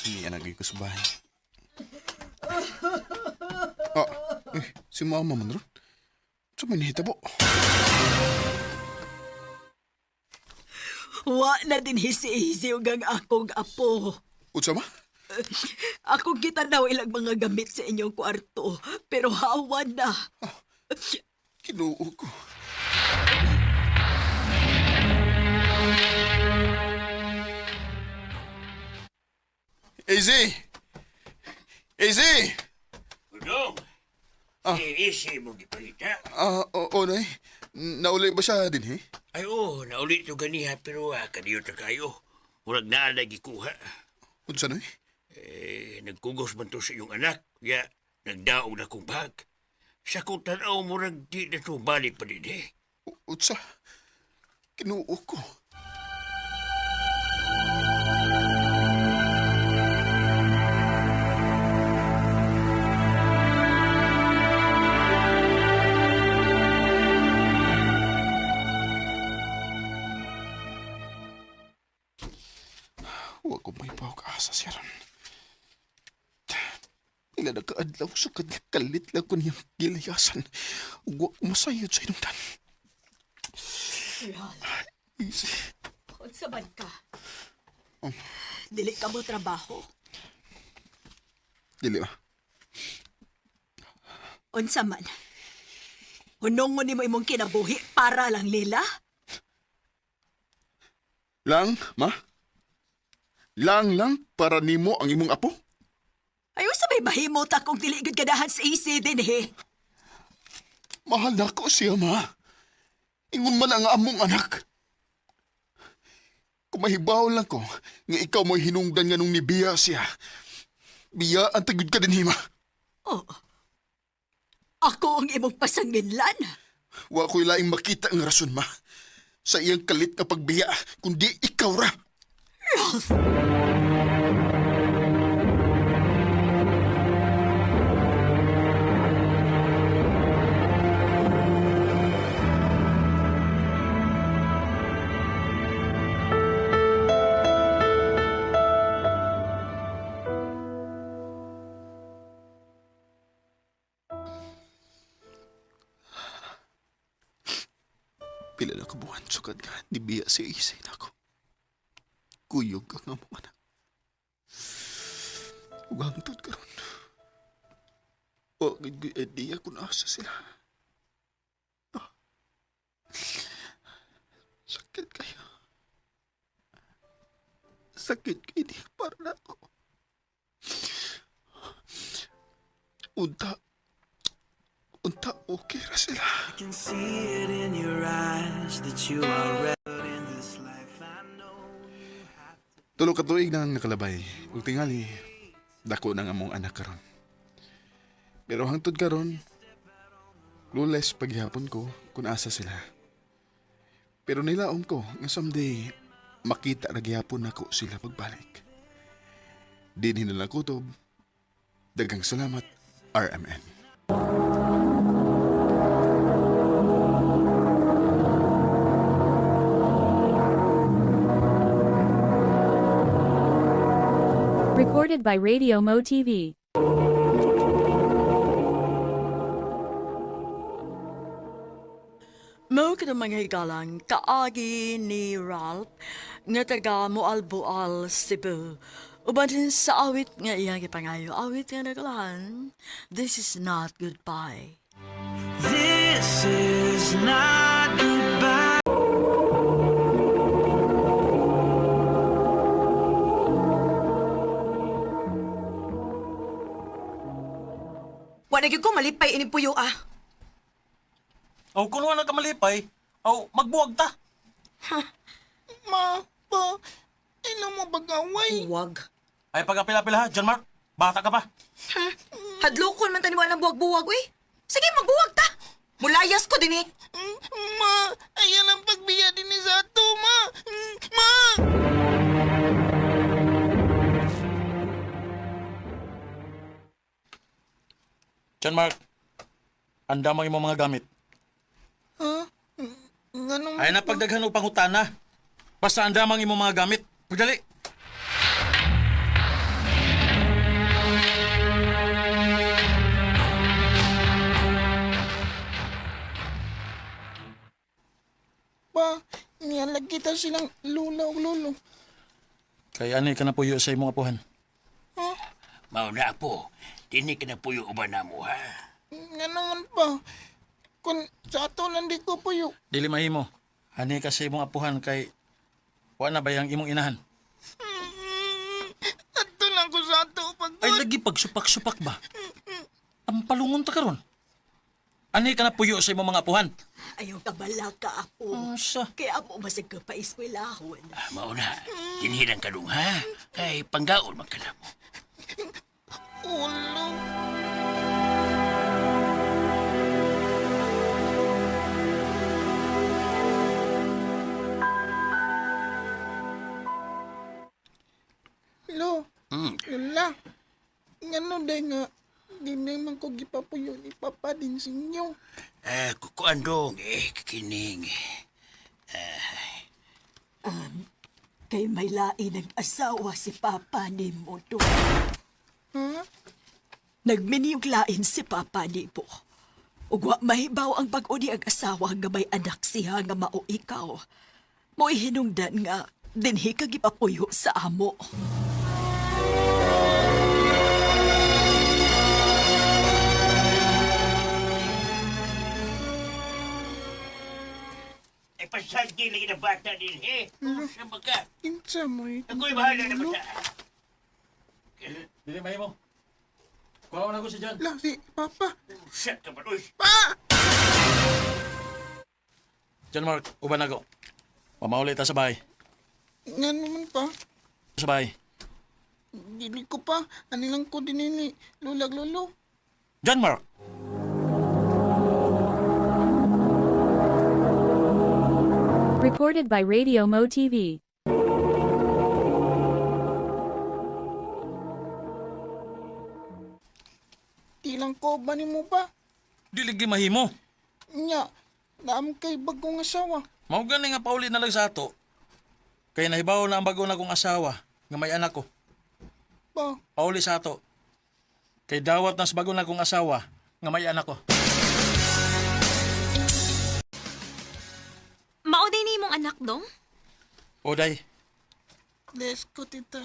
Hindi anak ko sa bahay. Si mama man ron. Sa may nahitabo. Wa na din si AZ ugang akong apo. Utsa ma? Ako gitanaw ilang mga gamit sa inyong kwarto, pero hawa na. Kinuo ko. Easy! Easy! Udong! Easy mo gipalita? Oo, nay. Nauli ba siya din, eh? Ay, naulit to ganiha, pero kaniyo ta kayo. Murag naa lagi kuha. Unsa nay? Nagkugos man to sa iyong anak. Ya, nagdaog na kong bag. Sa kong tanaw, murag di na to balik pa din, eh. Utsa? Kinuo ko. Huwag ko may pawag-asa siya ron. Ila na kaadlaw sa kalit lang ko niyang gilayasan. Huwag masayod sa inungdan. Ral, Easy. unsa man ka? Dili ka mo trabaho. Dili ba? Unsa man? Hunongon nimo imong kinabuhi para lang lila? Lang, ma? Lang para nimo ang imong apo? Ayaw sa may mahimot akong dili gud ganahan sa isi din eh. Mahal na ko siya, ma. Ingon man ang among anak. Kung mahibaw lang ko, nga ikaw mo'y hinungdan nga nung nibiya siya. Biya ang tagod ka din, ma. Oh. Ako ang imong pasanginlan. Wa ko'y laing makita ang rason, ma. Sa iyang kalit na pagbiya, kundi ikaw ra. Ralph! Pila na kabuhan sukad nga, nibiya si isay na ako. Kuyog ka nga mo, anak. Ugangtod ka ron. Huwag ko idea kung asa sila. Ah. Sakit kayo. Sakit kayo di para na ako. Unta okay ra sila. I can see it in your eyes that you are ready in this life. I know. Tulo ka tuig nang nakalabay. Ug tingali, dako nang among anak karon. Pero hangtod karon, clueless paghihapon ko kung asa sila. Pero nilaom ko nga someday makita na gihapon nako sila pagbalik. Dinhi na lang kutob. Daghang salamat, RMN. Recorded by Radio Mo TV. Mo ka mga higalang kaagi ni Ralph nga taga Moalboal, Cebu. Uban din sa awit nga iyang ipangayo. Awit nga nagalahan. This is not goodbye. This is not goodbye. Wala gyud ko malipay ini puyo ah. Aw, kung wala ka malipay, aw, magbuwag ta. Ma, pa, ina mo bagaway. Huwag. Ay, pagapila-pila ha, John Mark. Bata ka pa. Hadlokon man tani ng buwag-buwag, uy. Sige, magbuwag ta. Mulayas ko din eh. Ma, ayan ang pagbiya din ni Sato, ma. Ma! John Mark, anda mo yung mga gamit. Ha? Ganun Ay, napagdaghan o pangutana. Basta anda mang imong mga gamit. Pagdali. pa, niyalag kita silang lula o lolo. Kaya ani ka na puyo sa imong apuhan. Mauna po, dini ka na puyo uban na mo, ha? Nga naman pa, kung sa ato lang di ko puyo. Dili mahimo. Ani ka sa imong apuhan kay wala na ba yung imong inahan? Ato lang ko sa ato pag... Ay, lagi pagsupak-supak ba? Ang palungon ta karon. Ani ka na puyo sa imong mga apuhan? Ayaw ka bala ka, apo. Kaya mo masig ka pa eskwelahon. Mauna, dinhilang ka dong, ha? Kay panggaon man ka na mo. Ulo. Lo, Lola, ngano day nga, di naman ko gipapuyo ni Papa din sa inyo. Kukuan dong, kikining. Kay may lain ng asawa si Papa ni mo do. Nagminiyog lain si Papa ni mo. Ug wa mahibaw ang bag-o ni ang asawa nga may anak siya nga mao ikaw. Mo'y hinungdan nga dinhi ka gipapuyo sa amo. Eh, pasagi lagi na bata din, eh. Saan ka? Kinsa mo eh. Ako'y bahala na bata. Dili mahimo. Kuha na ko si John. Lang si Papa. Shut ka ba, uy? John Mark, uban ako. Pamauli ta sa bahay. Nga naman pa. Sa bahay. Dili ko pa. Anilang ko din ini. Lulag lolo. John Mark! Recorded by Radio Mo TV. Tilang ko ba ni mo ba? Dili gi mahimo. Nya, naam kay bagong asawa. Mao gani nga pauli na lang sa ato. Kaya nahibaw na ang bago na kong asawa nga may anak ko. Ba, Pauli sa ato. Kay dawat na sa bago na kong asawa nga may anak ko. Mauday ni mong anak dong? Oday, bless ko tita.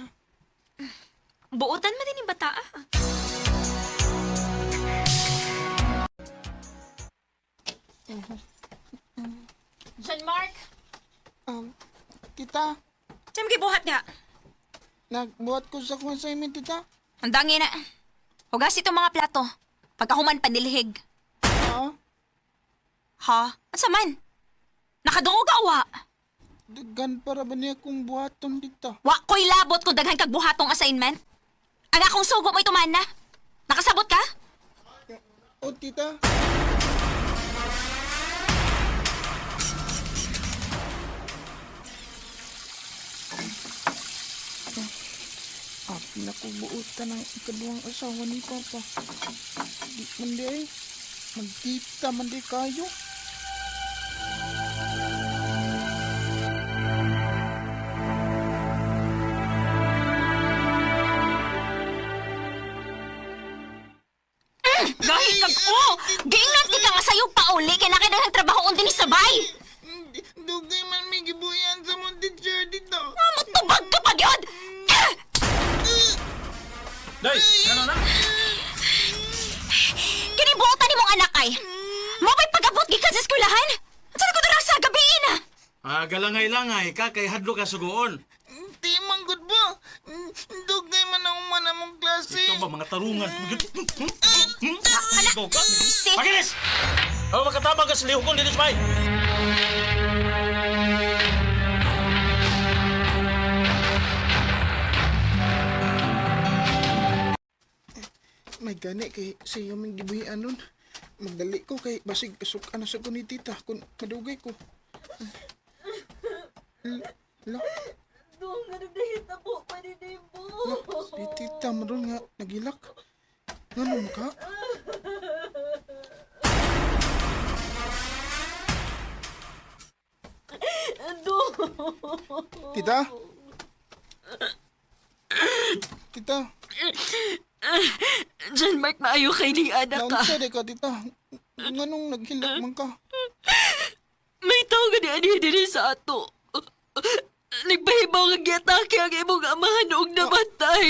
Buotan man din yung bata ah. John Mark! Tita, Saan gibuhat nga? nagbuhat ko sa kong assignment tita. Handangin na. Hugas itong mga plato. Pagkahuman panilihig. Ha? Ha? Asa man? Nakadungog awa. Dagan para ba niya kong buhaton tita? Wa ko'y labot kung daghan kag buhatong assignment. Ang akong sugo mo'y tuman na. Nakasabot ka? O tita. Pinakubuutan ng ikaduhang asawa ni Papa. Di man di ay. Magkita man di kayo. Gahit kag giingat di ka nga sayo pauli kay nakadaghang trabaho din ni sabay. Dugay man may gibuyan sa mong teacher dito. Matubag ka pa gyud. Day, ano na? Kinibuotan ni mong anak ay. Mo pa'y pag-abot gikan sa eskwelahan. Saan ko dara sa gabi na? Galangay-langay ka kay hadlo ka sugoon. Di man good ba? Dugay man ang umana mong klase. Ito ba mga tarungan? Anak, si... Maginis! Ako makatabang ka sa lihukon dito sa bahay. May gani kay sa iyo mong gibuhian nun. Magdali ko kay basig kasuk ano sa ko ni tita kung madugay ko. La. Doon nga nagdahita po pa ni Debo. Si tita maron nga nagilak. Ano mo ka? Tita? Tita? John Mark, maayo kay ni anak ka. Naunsa ka, tita? Nganong naghilak man ka? May tao nga ni diri sa ato. Nagpahibaw nga giatake ang imong amahan og namatay.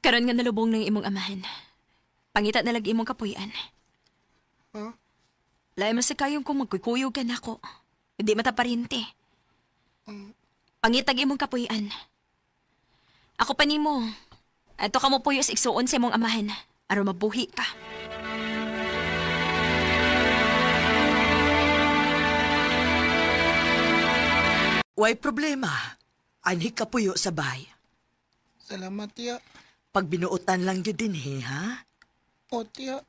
Karon nga nalubong ng imong amahan. Pangita na lang imong kapuyan. Ha? Lain mo sa kayong kung magkukuyog ka na ako. Hindi mataparinti. Pangitag imong kapuy-an. Ako pa nimo. Ato ka mo puyo sa igsuon sa imong amahan. Aron mabuhi ka. Way problema. Anhi ka puyo sa bay. Salamat, tiya. Pag binuotan lang yun din, ha? O, tiya.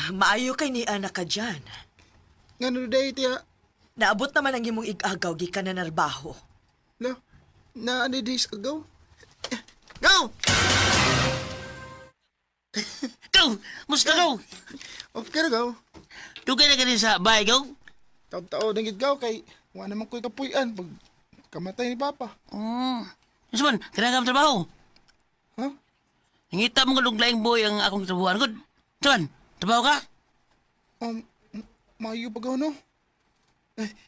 Maayo kay ni anak ka dyan. Ngano day, tiya? Naabot naman ang imong igagaw, gikan na narbaho. Na ano days ago? Go! Go! Musta go? Okay na go. Dugay na ganin sa bahay, go? Taon-taon nang gaw kay wala naman ko'y kapuyan pag kamatay ni Papa. Usman, kailangan ka trabaho. Huh? Nangita mo nga laing boy ang akong trabuhan. Good. Usman, trabaho ka? Mayo pa gaw, no?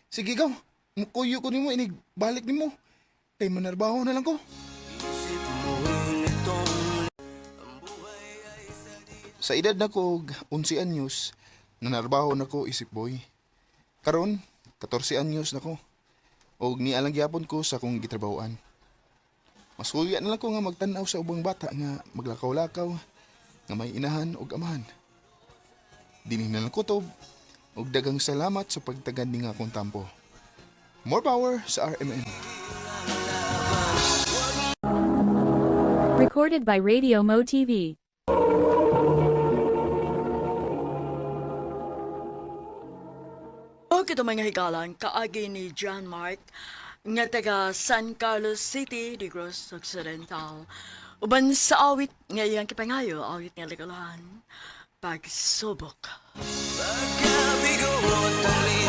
Sige gaw. Mukuyo ko nimo inig balik nimo. Kay manarbaho na lang ko. Sa edad na ko 11 anyos, nanarbaho na ko isip boy. Karon 14 anyos na ko. Og nialang gyapon ko sa akong gitrabahoan. Masuya na lang ko nga magtanaw sa ubang bata nga maglakaw-lakaw, nga may inahan og amahan. Dinhi na lang kutob og dagang salamat sa pagtagan ni nga akong tampo. More power sa RMN. Recorded by Radio Mo TV. O kito mga higalan, kaagi ni John Mark, nga taga San Carlos City, Negros Occidental. Uban sa awit nga iyang kipangayo, awit nga ligalahan, pagsubok. Pagkabigo mo tali